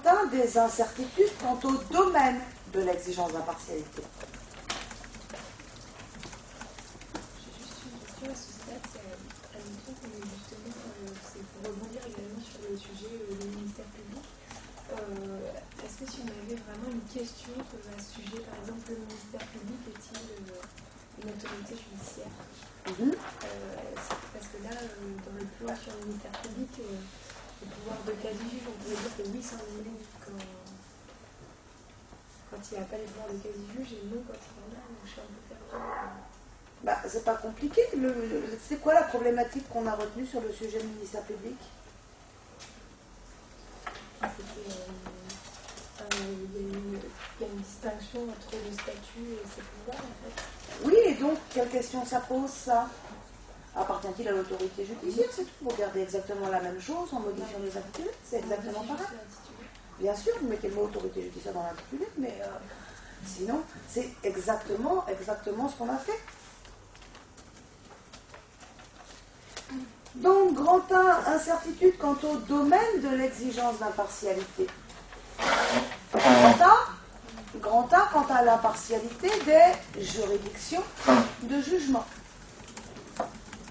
1 des incertitudes quant au domaine de l'exigence d'impartialité. J'ai juste une question à ce stade, admettons qu'on est justement, c'est pour rebondir également sur le sujet du ministère public. Est-ce que si on avait vraiment une question à ce sujet, par exemple, le ministère public est-il une autorité judiciaire? Parce que là, dans le plan sur le ministère public, le pouvoir de quasi-juge, on pourrait dire que oui, c'est un élément quand il n'y a pas les pouvoirs de quasi-juge et non quand il y en a, donc je suis un peu perdue. C'est pas compliqué. C'est quoi la problématique qu'on a retenue sur le sujet du ministère public? Il y a une distinction entre le statut et ses pouvoirs, en fait. Oui, et donc, quelle question ça pose, ça? Appartient-il à l'autorité judiciaire? C'est tout. Vous regardez exactement la même chose en modifiant les intitulés. C'est exactement pareil. Bien sûr, vous mettez le mot autorité judiciaire dans l'intitulé, mais sinon, c'est exactement ce qu'on a fait. Donc, grand 1, incertitude quant au domaine de l'exigence d'impartialité. Grand A quant à l'impartialité des juridictions de jugement.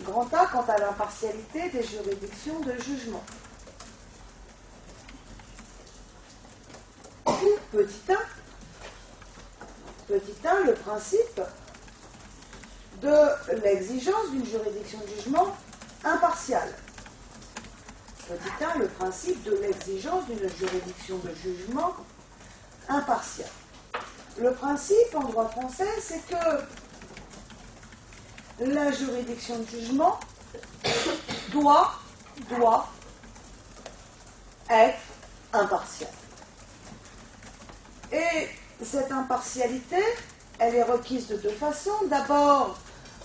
Grand A quant à l'impartialité des juridictions de jugement. Petit 1, le principe de l'exigence d'une juridiction de jugement impartiale. Petit 1, le principe de l'exigence d'une juridiction de jugement impartiale. Le principe en droit français, c'est que la juridiction de jugement doit être impartiale. Et cette impartialité, elle est requise de deux façons. D'abord,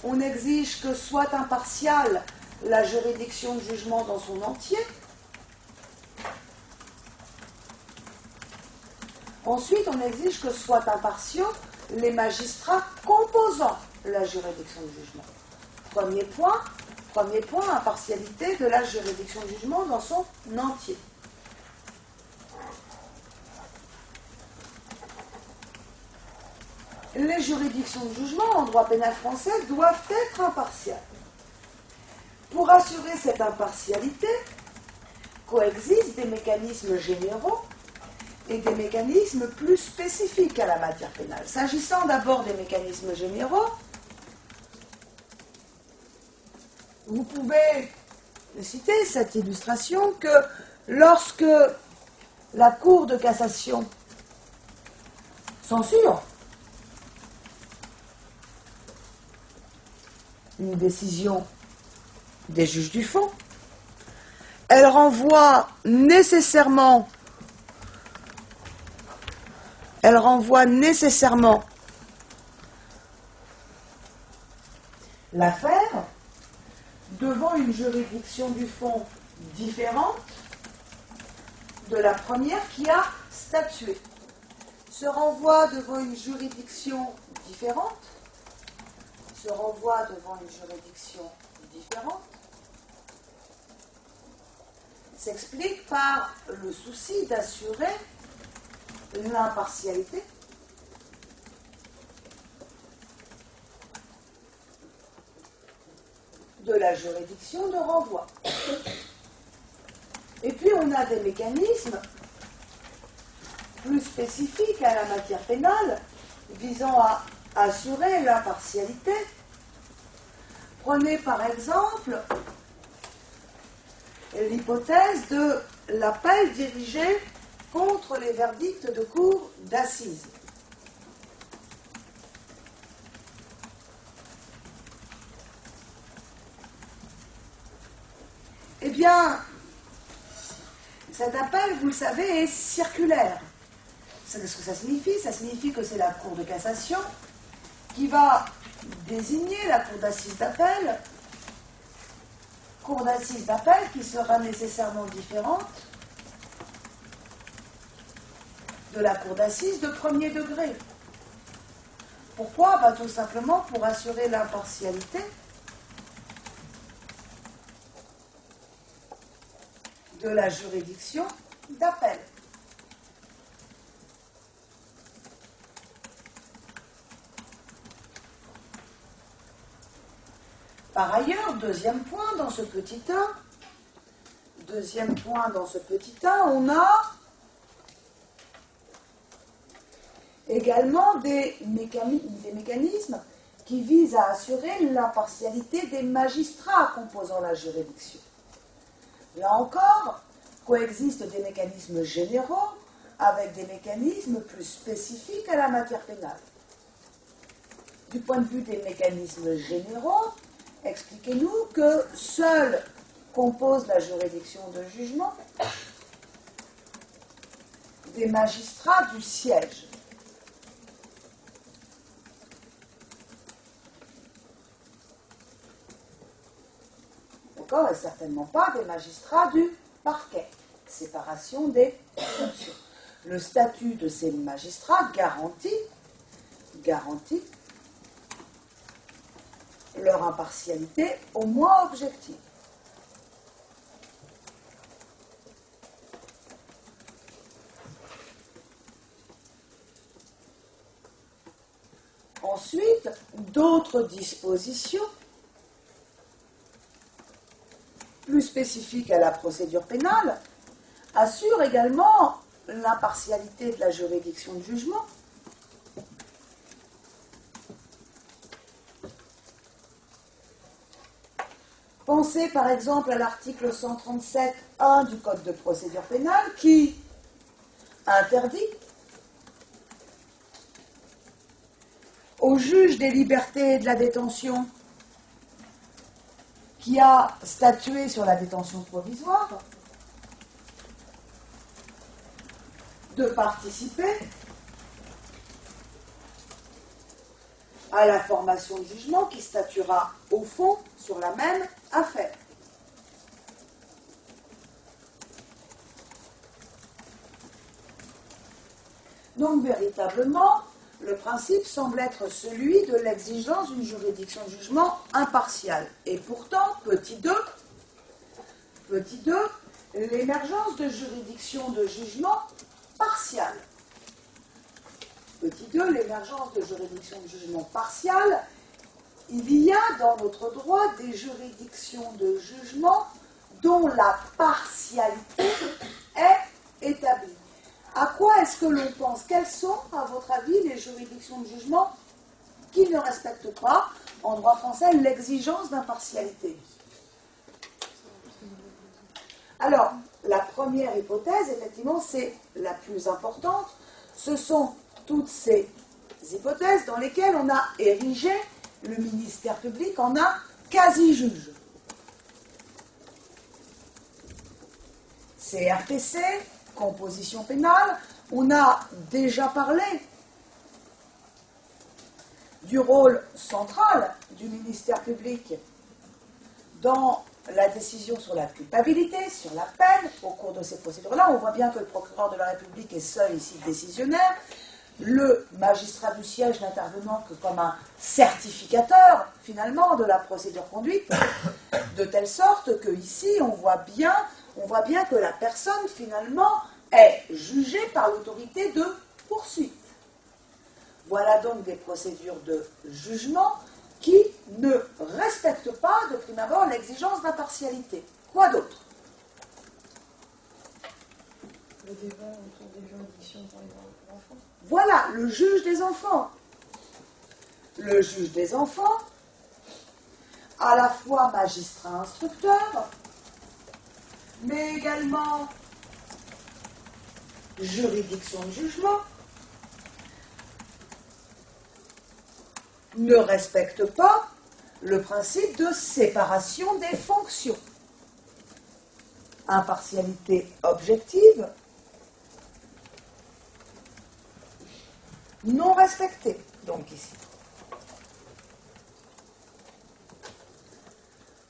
on exige que soit impartiale la juridiction de jugement dans son entier. Ensuite, on exige que soient impartiaux les magistrats composant la juridiction de jugement. Premier point, impartialité de la juridiction de jugement dans son entier. les juridictions de jugement en droit pénal français doivent être impartiales. Pour assurer cette impartialité, coexistent des mécanismes généraux et des mécanismes plus spécifiques à la matière pénale. S'agissant d'abord des mécanismes généraux, vous pouvez citer cette illustration que lorsque la Cour de cassation censure une décision des juges du fond, elle renvoie nécessairement l'affaire devant une juridiction du fond différente de la première qui a statué. Ce renvoi devant une juridiction différente s'explique par le souci d'assurer l'impartialité de la juridiction de renvoi. Et puis on a des mécanismes plus spécifiques à la matière pénale visant à assurer l'impartialité. Prenez par exemple l'hypothèse de l'appel dirigé contre les verdicts de cour d'assises. Eh bien, cet appel, vous le savez, est circulaire. Qu'est-ce que ça signifie? Ça signifie que c'est la Cour de cassation qui va désigner la Cour d'assises d'appel, qui sera nécessairement différente de la Cour d'assises de premier degré. Pourquoi? Tout simplement pour assurer l'impartialité de la juridiction d'appel. Par ailleurs, deuxième point dans ce petit A, on a également des mécanismes qui visent à assurer l'impartialité des magistrats composant la juridiction. Là encore, coexistent des mécanismes généraux avec des mécanismes plus spécifiques à la matière pénale. Du point de vue des mécanismes généraux, expliquez-nous que seuls composent la juridiction de jugement des magistrats du siège. D'accord, et certainement pas des magistrats du parquet. Séparation des fonctions. Le statut de ces magistrats garantit leur impartialité au moins objective. Ensuite, d'autres dispositions plus spécifiques à la procédure pénale assurent également l'impartialité de la juridiction de jugement. Pensez par exemple à l'article 137.1 du Code de procédure pénale qui interdit au juge des libertés et de la détention qui a statué sur la détention provisoire de participer à la formation de jugement qui statuera au fond sur la même affaire. Donc véritablement, le principe semble être celui de l'exigence d'une juridiction de jugement impartiale. Et pourtant, petit 2, l'émergence de juridictions de jugement partiales Petit 2, l'émergence de juridictions de jugement partiales. Il y a dans notre droit des juridictions de jugement dont la partialité est établie. À quoi est-ce que l'on pense? Quelles sont, à votre avis, les juridictions de jugement qui ne respectent pas, en droit français, l'exigence d'impartialité? Alors, la première hypothèse, effectivement, c'est la plus importante. Ce sont toutes ces hypothèses dans lesquelles on a érigé le ministère public en un quasi-juge. CRPC, composition pénale, on a déjà parlé du rôle central du ministère public dans la décision sur la culpabilité, sur la peine. Au cours de ces procédures-là, on voit bien que le procureur de la République est seul ici décisionnaire, le magistrat du siège n'intervenant que comme un certificateur, finalement, de la procédure conduite, de telle sorte que ici, on voit bien que la personne, finalement, est jugée par l'autorité de poursuite. Voilà donc des procédures de jugement qui ne respectent pas, de prime abord, l'exigence d'impartialité. Quoi d'autre? Le débat autour des juridictions pour les enfants. Voilà, le juge des enfants. Le juge des enfants, à la fois magistrat instructeur, mais également juridiction de jugement, ne respecte pas le principe de séparation des fonctions. Impartialité objective, non respectée, donc ici.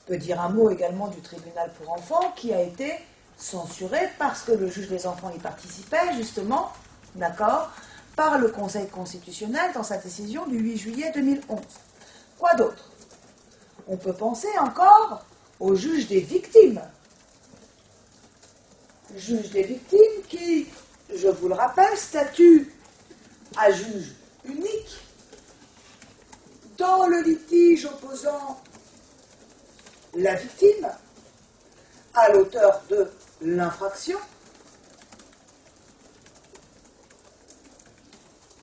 On peut dire un mot également du tribunal pour enfants qui a été censuré parce que le juge des enfants y participait, justement, d'accord, par le Conseil constitutionnel dans sa décision du 8 juillet 2011. Quoi d'autre? On peut penser encore au juge des victimes. Juge des victimes qui, je vous le rappelle, statue à juge unique dans le litige opposant la victime à l'auteur de l'infraction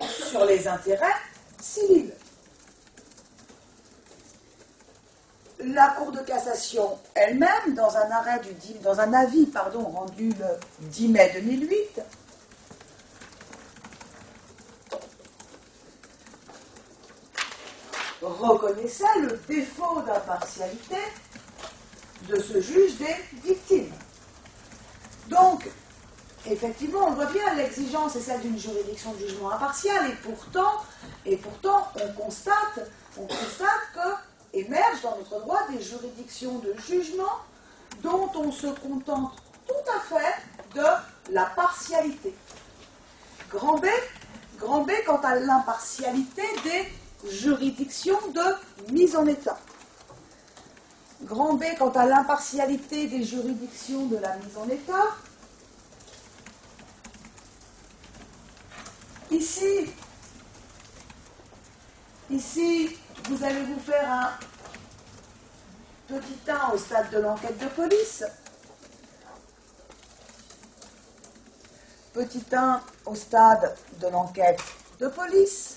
sur les intérêts civils. La Cour de cassation elle-même, dans un avis rendu le 10 mai 2008, reconnaissait le défaut d'impartialité de ce juge des victimes. Donc, effectivement, on voit bien l'exigence est celle d'une juridiction de jugement impartiale, et pourtant on constate que émergent dans notre droit des juridictions de jugement dont on se contente tout à fait de la partialité. Grand B quant à l'impartialité des juridictions de mise en état. Grand B quant à l'impartialité des juridictions de la mise en état. Ici, vous allez vous faire un petit 1 au stade de l'enquête de police. Petit 1 au stade de l'enquête de police.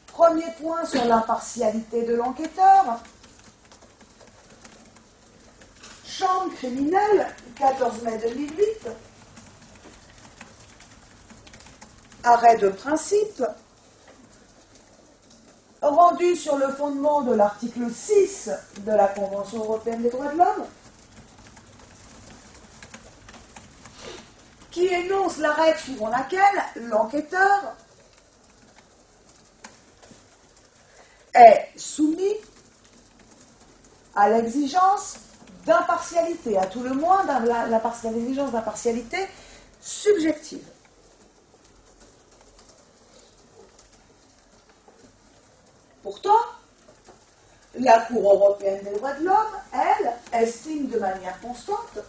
Premier point sur l'impartialité de l'enquêteur. Chambre criminelle, 14 mai 2008. Arrêt de principe, rendu sur le fondement de l'article 6 de la Convention européenne des droits de l'homme, qui énonce la règle suivant laquelle l'enquêteur est soumis à l'exigence d'impartialité, à tout le moins l'exigence d'impartialité subjective. Pourtant, la Cour européenne des droits de l'homme, elle, estime de manière constante,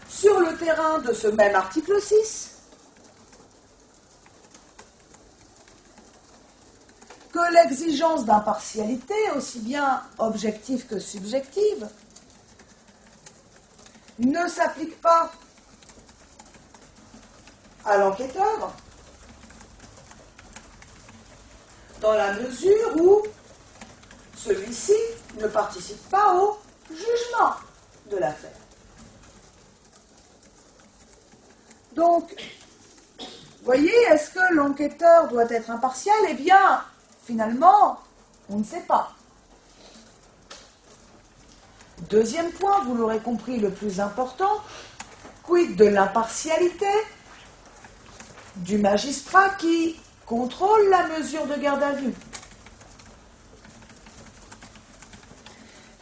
sur le terrain de ce même article 6, que l'exigence d'impartialité, aussi bien objective que subjective, ne s'applique pas à l'enquêteur dans la mesure où celui-ci ne participe pas au jugement de l'affaire. Donc, voyez, est-ce que l'enquêteur doit être impartial? Eh bien, finalement, on ne sait pas. Deuxième point, vous l'aurez compris, le plus important, quid de l'impartialité du magistrat qui contrôle la mesure de garde à vue?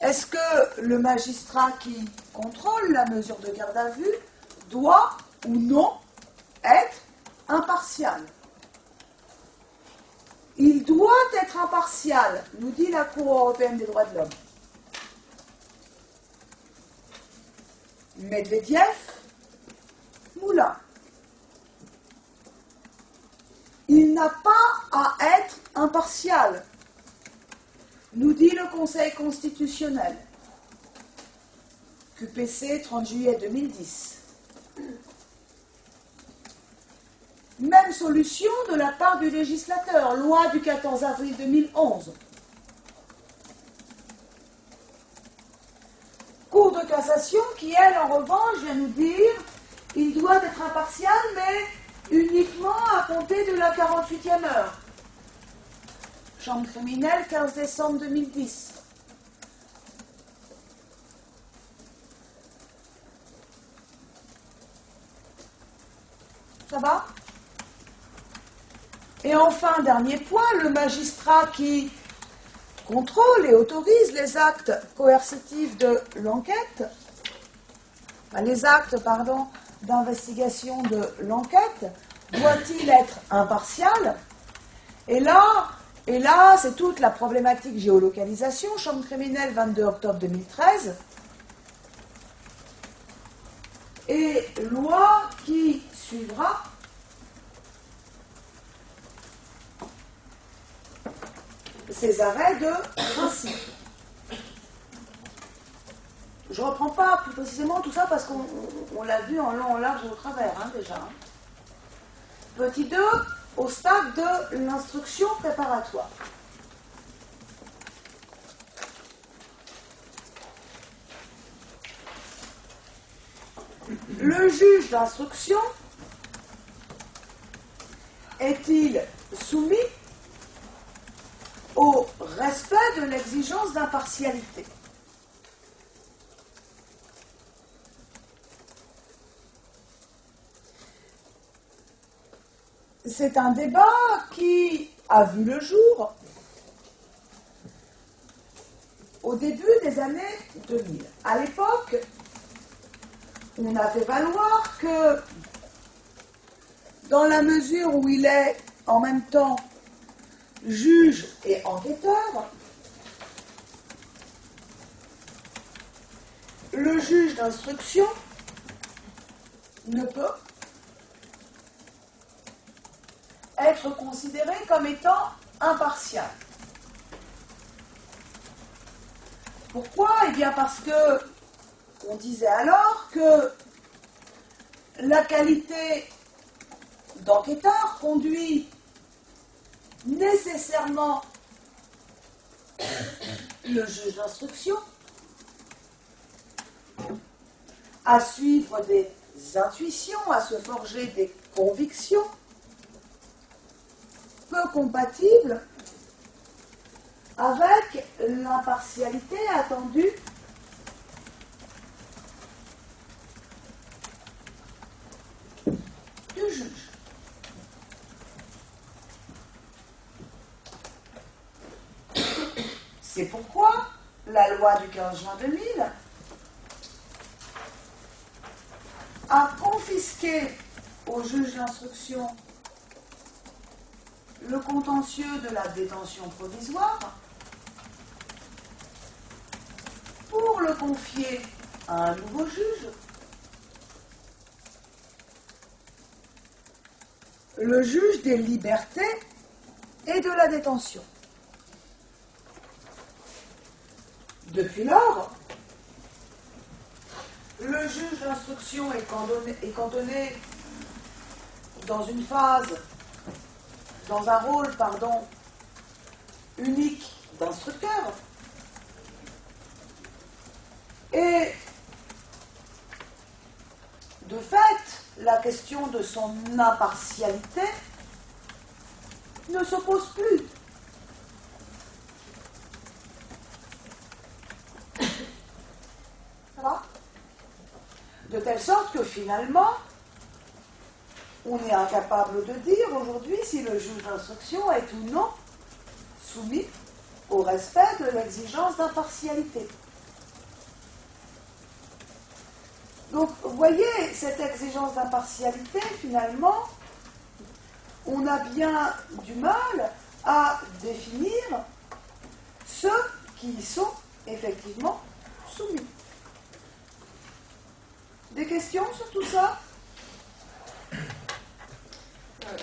Est-ce que le magistrat qui contrôle la mesure de garde à vue doit ou non être impartial? Il doit être impartial, nous dit la Cour européenne des droits de l'homme. Medvedev, Moulin. Il n'a pas à être impartial, nous dit le Conseil constitutionnel. QPC, 30 juillet 2010. Même solution de la part du législateur, loi du 14 avril 2011. Cour de cassation qui, elle, en revanche, vient nous dire il doit être impartial, mais uniquement à compter de la 48e heure. Chambre criminelle, 15 décembre 2010. Ça va? Et enfin, dernier point, le magistrat qui contrôle et autorise les actes coercitifs de l'enquête, les actes, d'investigation de l'enquête, doit-il être impartial? Et là, c'est toute la problématique géolocalisation, chambre criminelle, 22 octobre 2013, et loi qui suivra ces arrêts de principe. Je ne reprends pas plus précisément tout ça parce qu'on l'a vu en long, en large et au travers déjà. Petit 2, au stade de l'instruction préparatoire. Le juge d'instruction est-il soumis au respect de l'exigence d'impartialité? C'est un débat qui a vu le jour au début des années 2000. À l'époque, on a fait valoir que dans la mesure où il est en même temps juge et enquêteur, le juge d'instruction ne peut être considéré comme étant impartial. Pourquoi? Eh bien parce que on disait alors que la qualité d'enquêteur conduit nécessairement le juge d'instruction à suivre des intuitions, à se forger des convictions peu compatibles avec l'impartialité attendue du juge. C'est pourquoi la loi du 15 juin 2000 a confisqué au juge d'instruction le contentieux de la détention provisoire pour le confier à un nouveau juge, le juge des libertés et de la détention. Depuis lors, le juge d'instruction est cantonné dans une phase, dans un rôle, unique d'instructeur. Et de fait, la question de son impartialité ne se pose plus. Ça va ? De telle sorte que finalement, on est incapable de dire aujourd'hui si le juge d'instruction est ou non soumis au respect de l'exigence d'impartialité. Donc, vous voyez, cette exigence d'impartialité, finalement, on a bien du mal à définir ceux qui y sont effectivement soumis. Des questions sur tout ça ?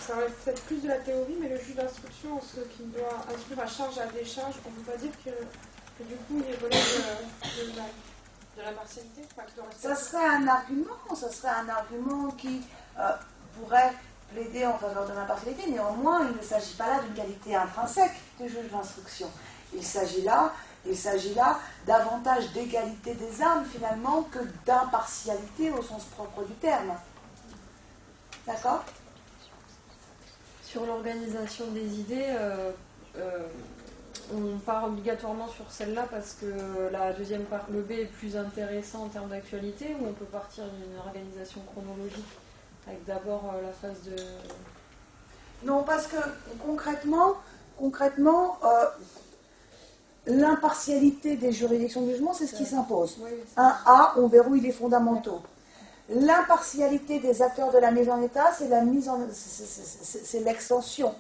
Ça relève peut-être plus de la théorie, mais le juge d'instruction, ce qui doit instruire à charge à décharge, on ne peut pas dire que du coup il relève de l'impartialité. Ça serait un argument qui pourrait plaider en faveur de l'impartialité. Néanmoins, il ne s'agit pas là d'une qualité intrinsèque du juge d'instruction. Il s'agit là davantage d'égalité des âmes finalement que d'impartialité au sens propre du terme. D'accord ? Sur l'organisation des idées, on part obligatoirement sur celle-là parce que la deuxième part, le B, est plus intéressant en termes d'actualité, ou on peut partir d'une organisation chronologique avec d'abord la phase de... Non, parce que concrètement, l'impartialité des juridictions de jugement, c'est ce qui s'impose. Oui, Un A, on verrouille les fondamentaux. L'impartialité des acteurs de la mise en état, c'est l'extension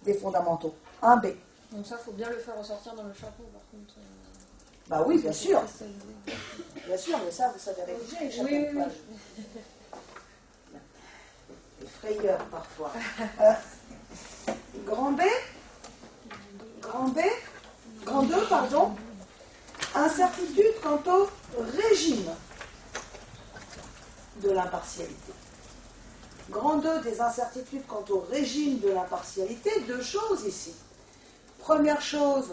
des fondamentaux. Un B. Donc ça, il faut bien le faire ressortir dans le chapeau, par contre. Bah oui, bien sûr. Bien sûr, mais ça, vous savez rédiger, chapeau de page. Les frayeurs, parfois. Grand deux, incertitude quant au régime de l'impartialité. Grand 2 des incertitudes quant au régime de l'impartialité, deux choses ici. Première chose,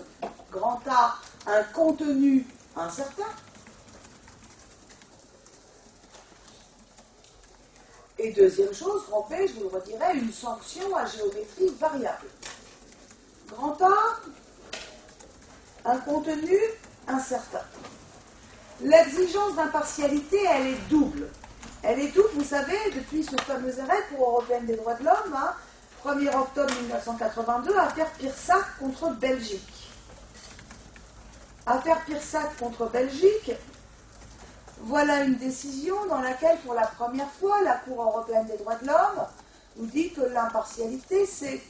grand A, un contenu incertain. Et deuxième chose, grand P, je vous le redirai, une sanction à géométrie variable. Grand A, un contenu incertain. L'exigence d'impartialité, elle est double. Elle est double, vous savez, depuis ce fameux arrêt Cour européenne des droits de l'homme, 1er octobre 1982, affaire Pirsac contre Belgique. Affaire Pirsac contre Belgique, voilà une décision dans laquelle, pour la première fois, la Cour européenne des droits de l'homme nous dit que l'impartialité, c'est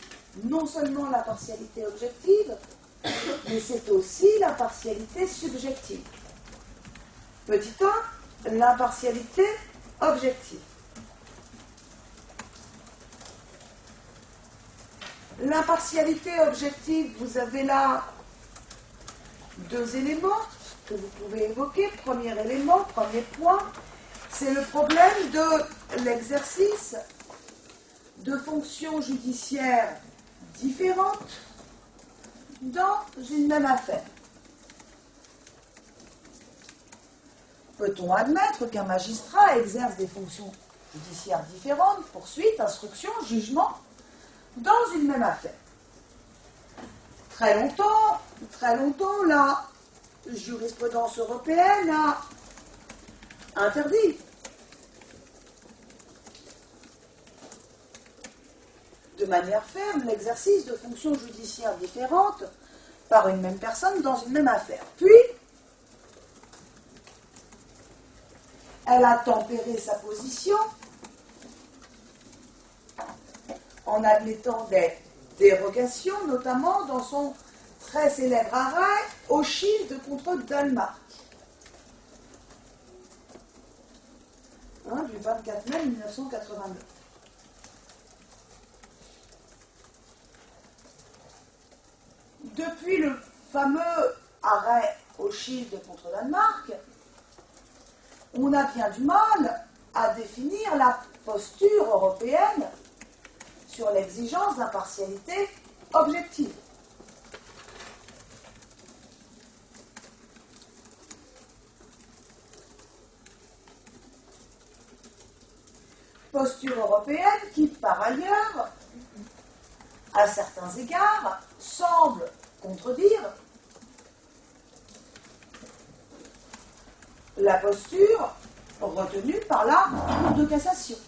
non seulement l'impartialité objective, mais c'est aussi l'impartialité subjective. Petit 1, l'impartialité objective. L'impartialité objective, vous avez là deux éléments que vous pouvez évoquer. Premier élément, premier point, c'est le problème de l'exercice de fonctions judiciaires différentes dans une même affaire. Peut-on admettre qu'un magistrat exerce des fonctions judiciaires différentes, poursuite, instruction, jugement, dans une même affaire? Très longtemps, la jurisprudence européenne a interdit de manière ferme l'exercice de fonctions judiciaires différentes par une même personne dans une même affaire. Puis, elle a tempéré sa position en admettant des dérogations, notamment dans son très célèbre arrêt Hochschild contre Danemark, du 24 mai 1982. Depuis le fameux arrêt Hero Shield contre Danemark, on a bien du mal à définir la posture européenne sur l'exigence d'impartialité objective. Posture européenne qui, par ailleurs, à certains égards, semble contredire la posture retenue par la Cour de cassation.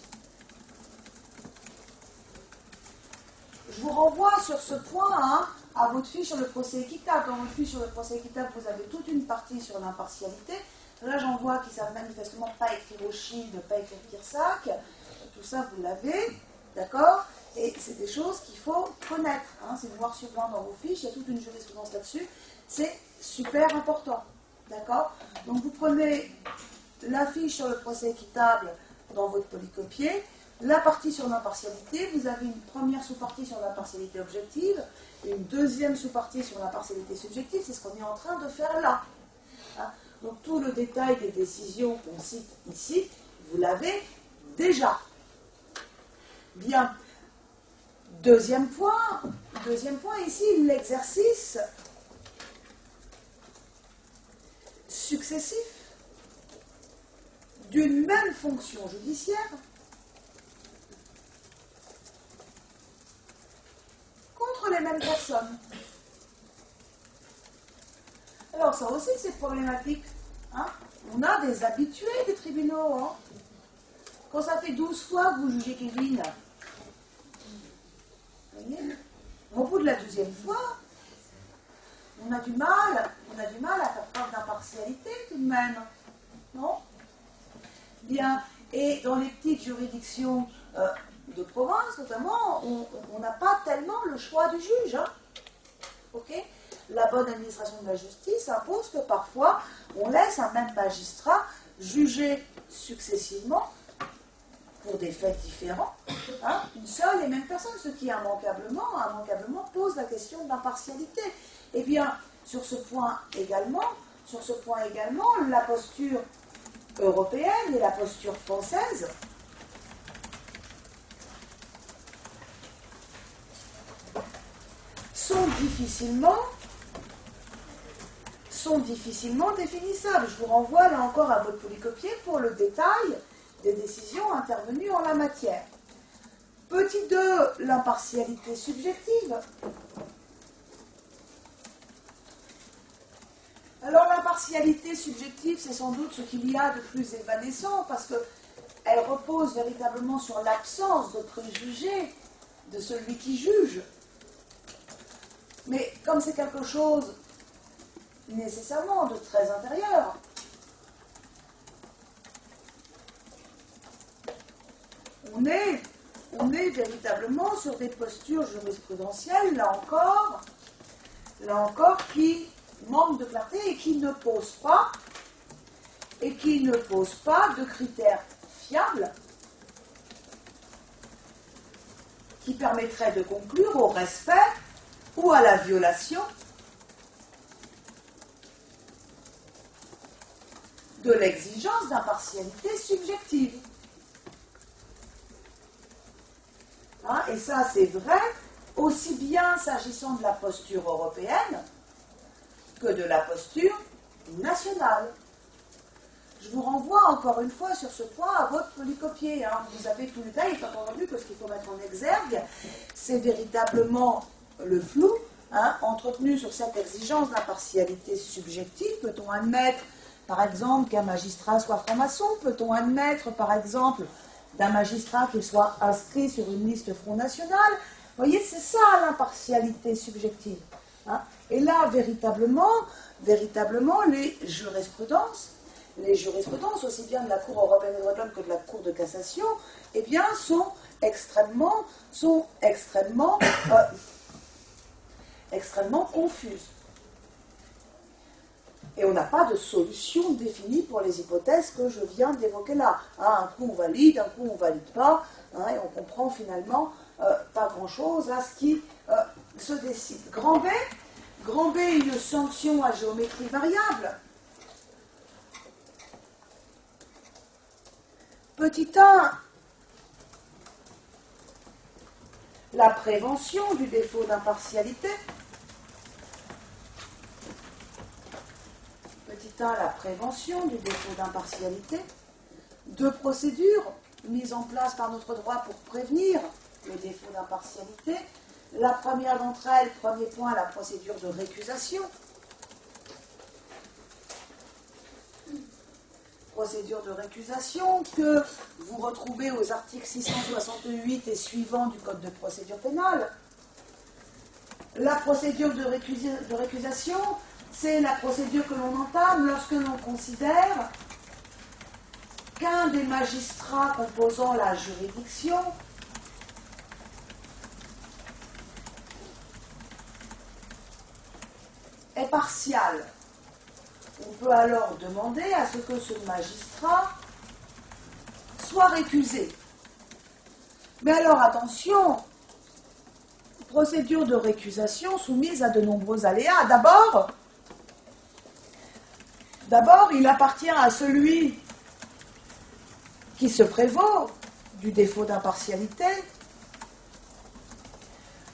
Je vous renvoie sur ce point à votre fiche sur le procès équitable. Dans votre fiche sur le procès équitable, vous avez toute une partie sur l'impartialité. Là, j'en vois qui ne savent manifestement pas écrire Shield, pas écrire Kirsak. Tout ça, vous l'avez, d'accord? Et c'est des choses qu'il faut connaître. C'est noir sur blanc dans vos fiches, il y a toute une jurisprudence là-dessus. C'est super important, d'accord? Donc, vous prenez la fiche sur le procès équitable dans votre polycopier, la partie sur l'impartialité, vous avez une première sous-partie sur l'impartialité objective, et une deuxième sous-partie sur l'impartialité subjective, c'est ce qu'on est en train de faire là. Donc tout le détail des décisions qu'on cite ici, vous l'avez déjà. Bien. Deuxième point ici, l'exercice successif d'une même fonction judiciaire contre les mêmes personnes. Alors ça aussi c'est problématique. On a des habitués des tribunaux. Quand ça fait 12 fois que vous jugez Kevin, au bout de la 12e fois, on a du mal à faire preuve d'impartialité tout de même. Non? Bien. Et dans les petites juridictions de province, notamment, on n'a pas tellement le choix du juge. Ok? La bonne administration de la justice impose que parfois, on laisse un même magistrat juger successivement, pour des faits différents, une seule et même personne, ce qui immanquablement pose la question de l'impartialité. Eh bien, sur ce point également, la posture européenne et la posture française sont difficilement définissables. Je vous renvoie là encore à votre polycopier pour le détail des décisions intervenues en la matière. Petit 2, l'impartialité subjective. Alors l'impartialité subjective, c'est sans doute ce qu'il y a de plus évanescent, parce qu'elle repose véritablement sur l'absence de préjugés de celui qui juge. Mais comme c'est quelque chose nécessairement de très intérieur, on est véritablement sur des postures jurisprudentielles, là encore, qui manquent de clarté et qui ne posent pas de critères fiables qui permettraient de conclure au respect ou à la violation de l'exigence d'impartialité subjective. Et ça, c'est vrai, aussi bien s'agissant de la posture européenne que de la posture nationale. Je vous renvoie encore une fois sur ce point à votre polycopier. Vous avez tout le détail, étant entendu que ce qu'il faut mettre en exergue, c'est véritablement le flou entretenu sur cette exigence d'impartialité subjective. Peut-on admettre, par exemple, qu'un magistrat soit franc-maçon? Peut-on admettre, par exemple, d'un magistrat qu'il soit inscrit sur une liste Front National? Vous voyez, c'est ça l'impartialité subjective. Et là, véritablement, les jurisprudences, aussi bien de la Cour européenne des droits de l'homme que de la Cour de cassation, eh bien, sont extrêmement confuses. Et on n'a pas de solution définie pour les hypothèses que je viens d'évoquer là. Un coup on valide, un coup on ne valide pas, et on comprend finalement pas grand-chose à ce qui se décide. Grand B, Grand B, une sanction à géométrie variable. Petit a, la prévention du défaut d'impartialité. Petit a, la prévention du défaut d'impartialité. Deux procédures mises en place par notre droit pour prévenir le défaut d'impartialité. La première d'entre elles, premier point, la procédure de récusation. Procédure de récusation que vous retrouvez aux articles 668 et suivants du Code de procédure pénale. La procédure de récusation, c'est la procédure que l'on entame lorsque l'on considère qu'un des magistrats composant la juridiction est partial. On peut alors demander à ce que ce magistrat soit récusé. Mais alors attention, procédure de récusation soumise à de nombreux aléas. D'abord, il appartient à celui qui se prévaut du défaut d'impartialité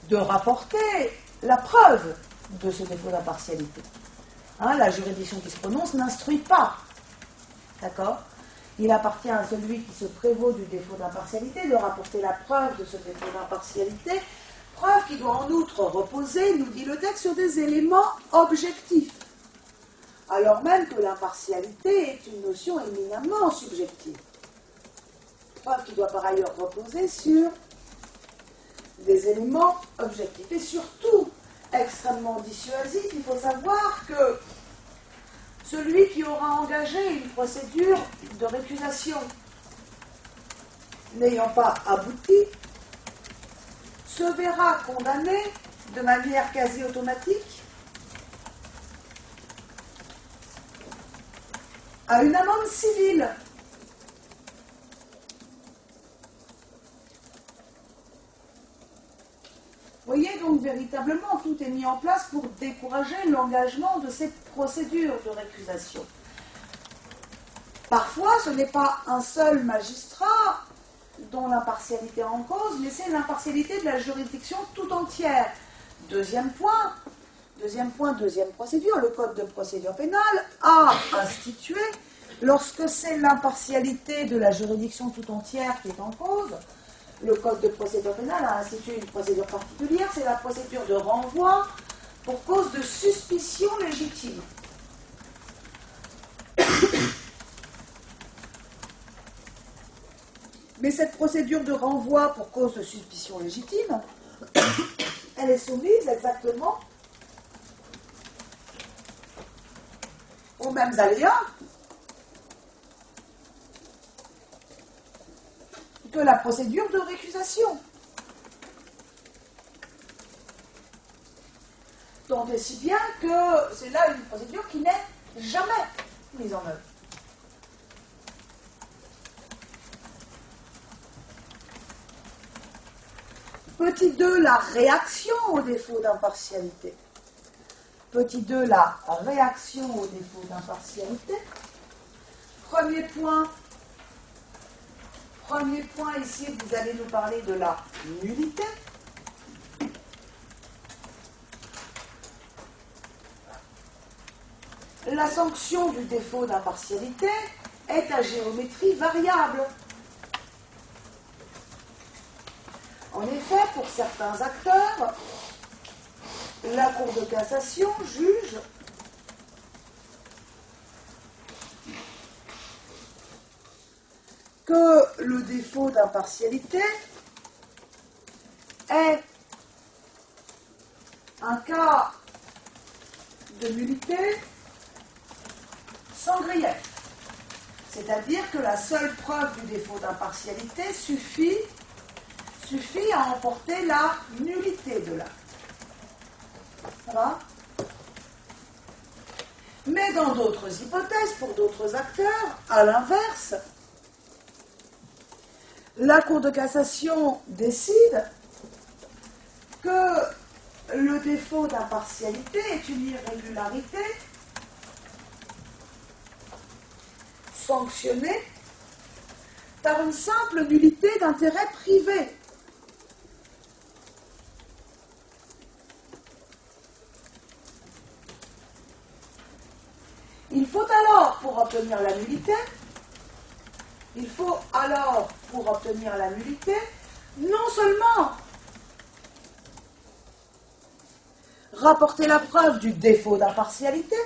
de rapporter la preuve de ce défaut d'impartialité. La juridiction qui se prononce n'instruit pas. D'accord ? Il appartient à celui qui se prévaut du défaut d'impartialité de rapporter la preuve de ce défaut d'impartialité, preuve qui doit en outre reposer, nous dit le texte, sur des éléments objectifs, alors même que l'impartialité est une notion éminemment subjective. Preuve qui doit par ailleurs reposer sur des éléments objectifs. Et surtout, extrêmement dissuasif, il faut savoir que celui qui aura engagé une procédure de récusation n'ayant pas abouti se verra condamné de manière quasi automatique à une amende civile. Vous voyez, donc véritablement tout est mis en place pour décourager l'engagement de ces procédures de récusation. Parfois, ce n'est pas un seul magistrat dont l'impartialité est en cause, mais c'est l'impartialité de la juridiction tout entière. Deuxième procédure, le Code de procédure pénale a institué, lorsque c'est l'impartialité de la juridiction tout entière qui est en cause, le Code de procédure pénale a institué une procédure particulière, c'est la procédure de renvoi pour cause de suspicion légitime. Mais cette procédure de renvoi pour cause de suspicion légitime, elle est soumise exactement aux mêmes aléas que la procédure de récusation. Tant et si bien que c'est là une procédure qui n'est jamais mise en œuvre. Petit 2, la réaction au défaut d'impartialité. Petit 2, la réaction au défaut d'impartialité. Premier point ici, vous allez nous parler de la nullité. La sanction du défaut d'impartialité est à géométrie variable. En effet, pour certains acteurs, la Cour de cassation juge que le défaut d'impartialité est un cas de nullité sans grief. C'est-à-dire que la seule preuve du défaut d'impartialité suffit à emporter la nullité de l'acte. Ça va ? Mais dans d'autres hypothèses, pour d'autres acteurs, à l'inverse, la Cour de cassation décide que le défaut d'impartialité est une irrégularité sanctionnée par une simple nullité d'intérêt privé. Il faut alors, pour obtenir la nullité, non seulement rapporter la preuve du défaut d'impartialité,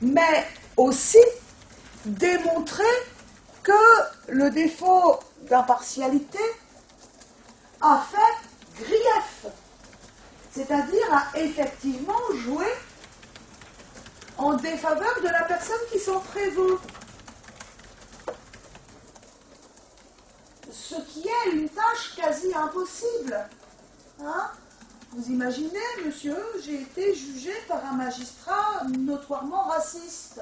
mais aussi démontrer que le défaut d'impartialité a fait grief, c'est-à-dire a effectivement joué en défaveur de la personne qui s'en prévaut. Ce qui est une tâche quasi impossible. Hein? Vous imaginez, monsieur, j'ai été jugé par un magistrat notoirement raciste.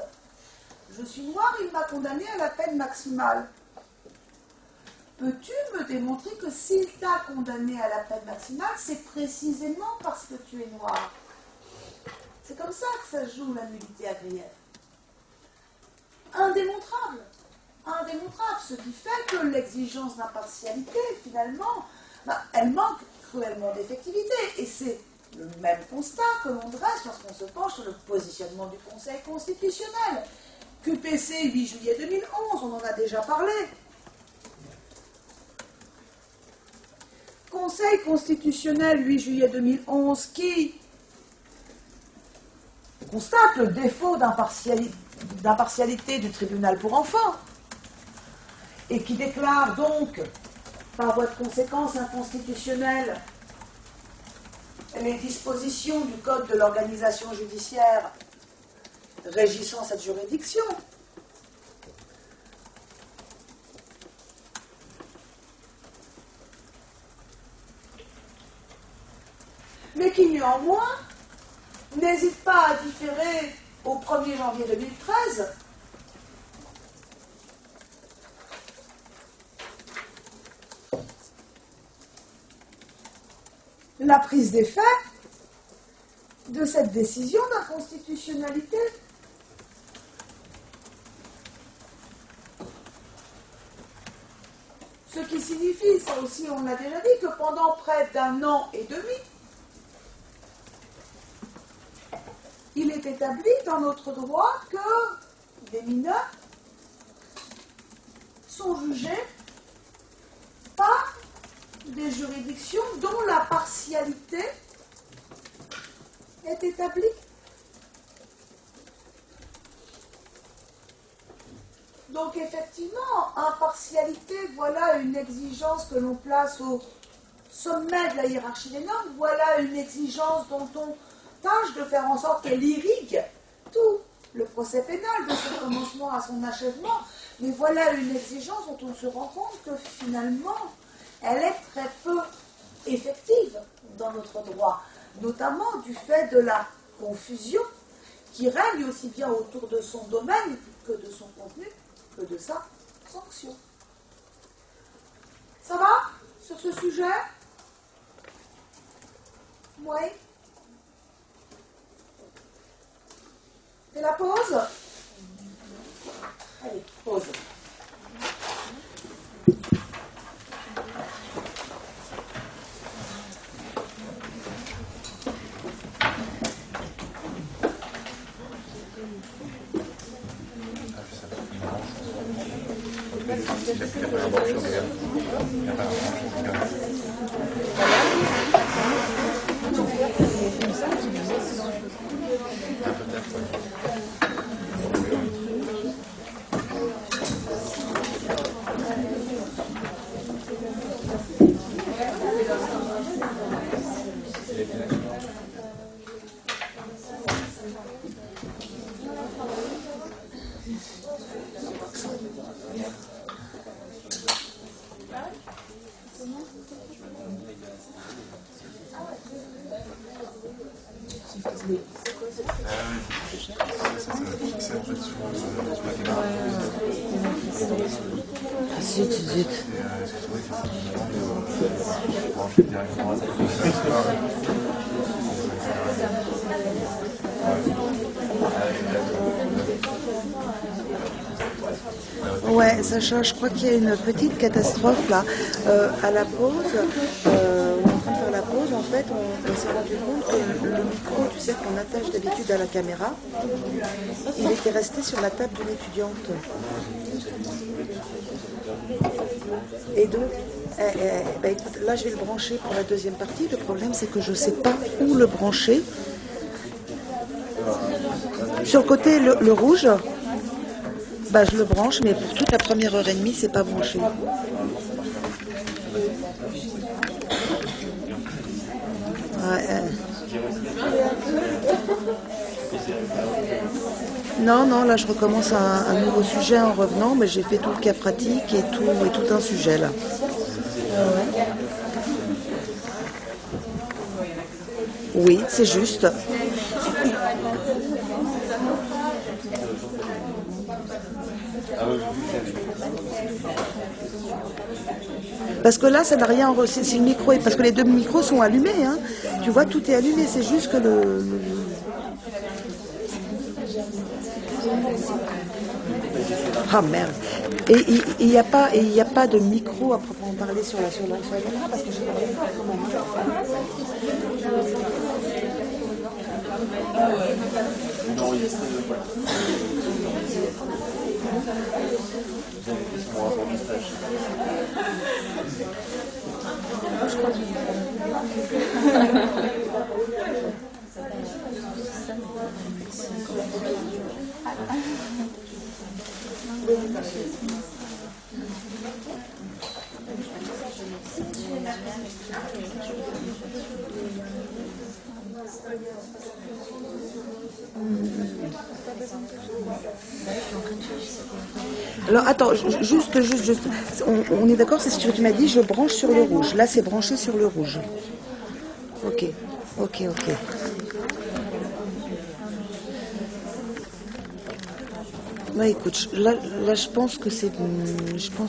Je suis noir, il m'a condamné à la peine maximale. Peux-tu me démontrer que s'il t'a condamné à la peine maximale, c'est précisément parce que tu es noir? C'est comme ça que ça se joue, la nullité à grief. Indémontrable. Indémontrable. Ce qui fait que l'exigence d'impartialité, finalement, elle manque cruellement d'effectivité. Et c'est le même constat que l'on dresse lorsqu'on se penche sur le positionnement du Conseil constitutionnel. QPC 8 juillet 2011, on en a déjà parlé. Conseil constitutionnel 8 juillet 2011 qui constate le défaut d'impartialité du tribunal pour enfants et qui déclare donc par voie de conséquence inconstitutionnelle les dispositions du Code de l'organisation judiciaire régissant cette juridiction. Mais qui néanmoins n'hésite pas à différer au 1er janvier 2013 la prise d'effet de cette décision d'inconstitutionnalité. Ce qui signifie, ça aussi on l'a déjà dit, que pendant près d'1 an et demi, il est établi dans notre droit que des mineurs sont jugés par des juridictions dont la partialité est établie. Donc effectivement, impartialité, voilà une exigence que l'on place au sommet de la hiérarchie des normes, voilà une exigence dont on tâche de faire en sorte qu'elle irrigue tout le procès pénal de son commencement à son achèvement, mais voilà une exigence dont on se rend compte que finalement elle est très peu effective dans notre droit, notamment du fait de la confusion qui règne aussi bien autour de son domaine que de son contenu, que de sa sanction. Ça va sur ce sujet? Oui. Et la pause? Allez, pause. Zut, zut. Ouais, Sacha, je crois qu'il y a une petite catastrophe là. À la pause, on est en train de faire la pause, en fait, on s'est rendu compte que le micro, tu sais, qu'on attache d'habitude à la caméra, il était resté sur la table d'une étudiante. Et donc, écoute, là je vais le brancher pour la deuxième partie. Le problème, c'est que je ne sais pas où le brancher. Sur le côté, le rouge, bah, je le branche, mais pour toute la première heure et demie, c'est pas branché. Non, là je recommence un nouveau sujet en revenant, mais j'ai fait tout le cas pratique et tout un sujet là. Oui, c'est juste. Parce que là, ça n'a rien. C'est le micro, parce que les deux micros sont allumés. Hein. Tu vois, tout est allumé. C'est juste que le... Ah merde. Et il n'y a pas de micro à proprement parler sur la caméra parce que je ne pas comment. Alors attends, juste, on est d'accord, c'est ce que tu m'as dit, je branche sur le rouge. Là, c'est branché sur le rouge. Ok. Ouais, écoute, là, je pense que c'est...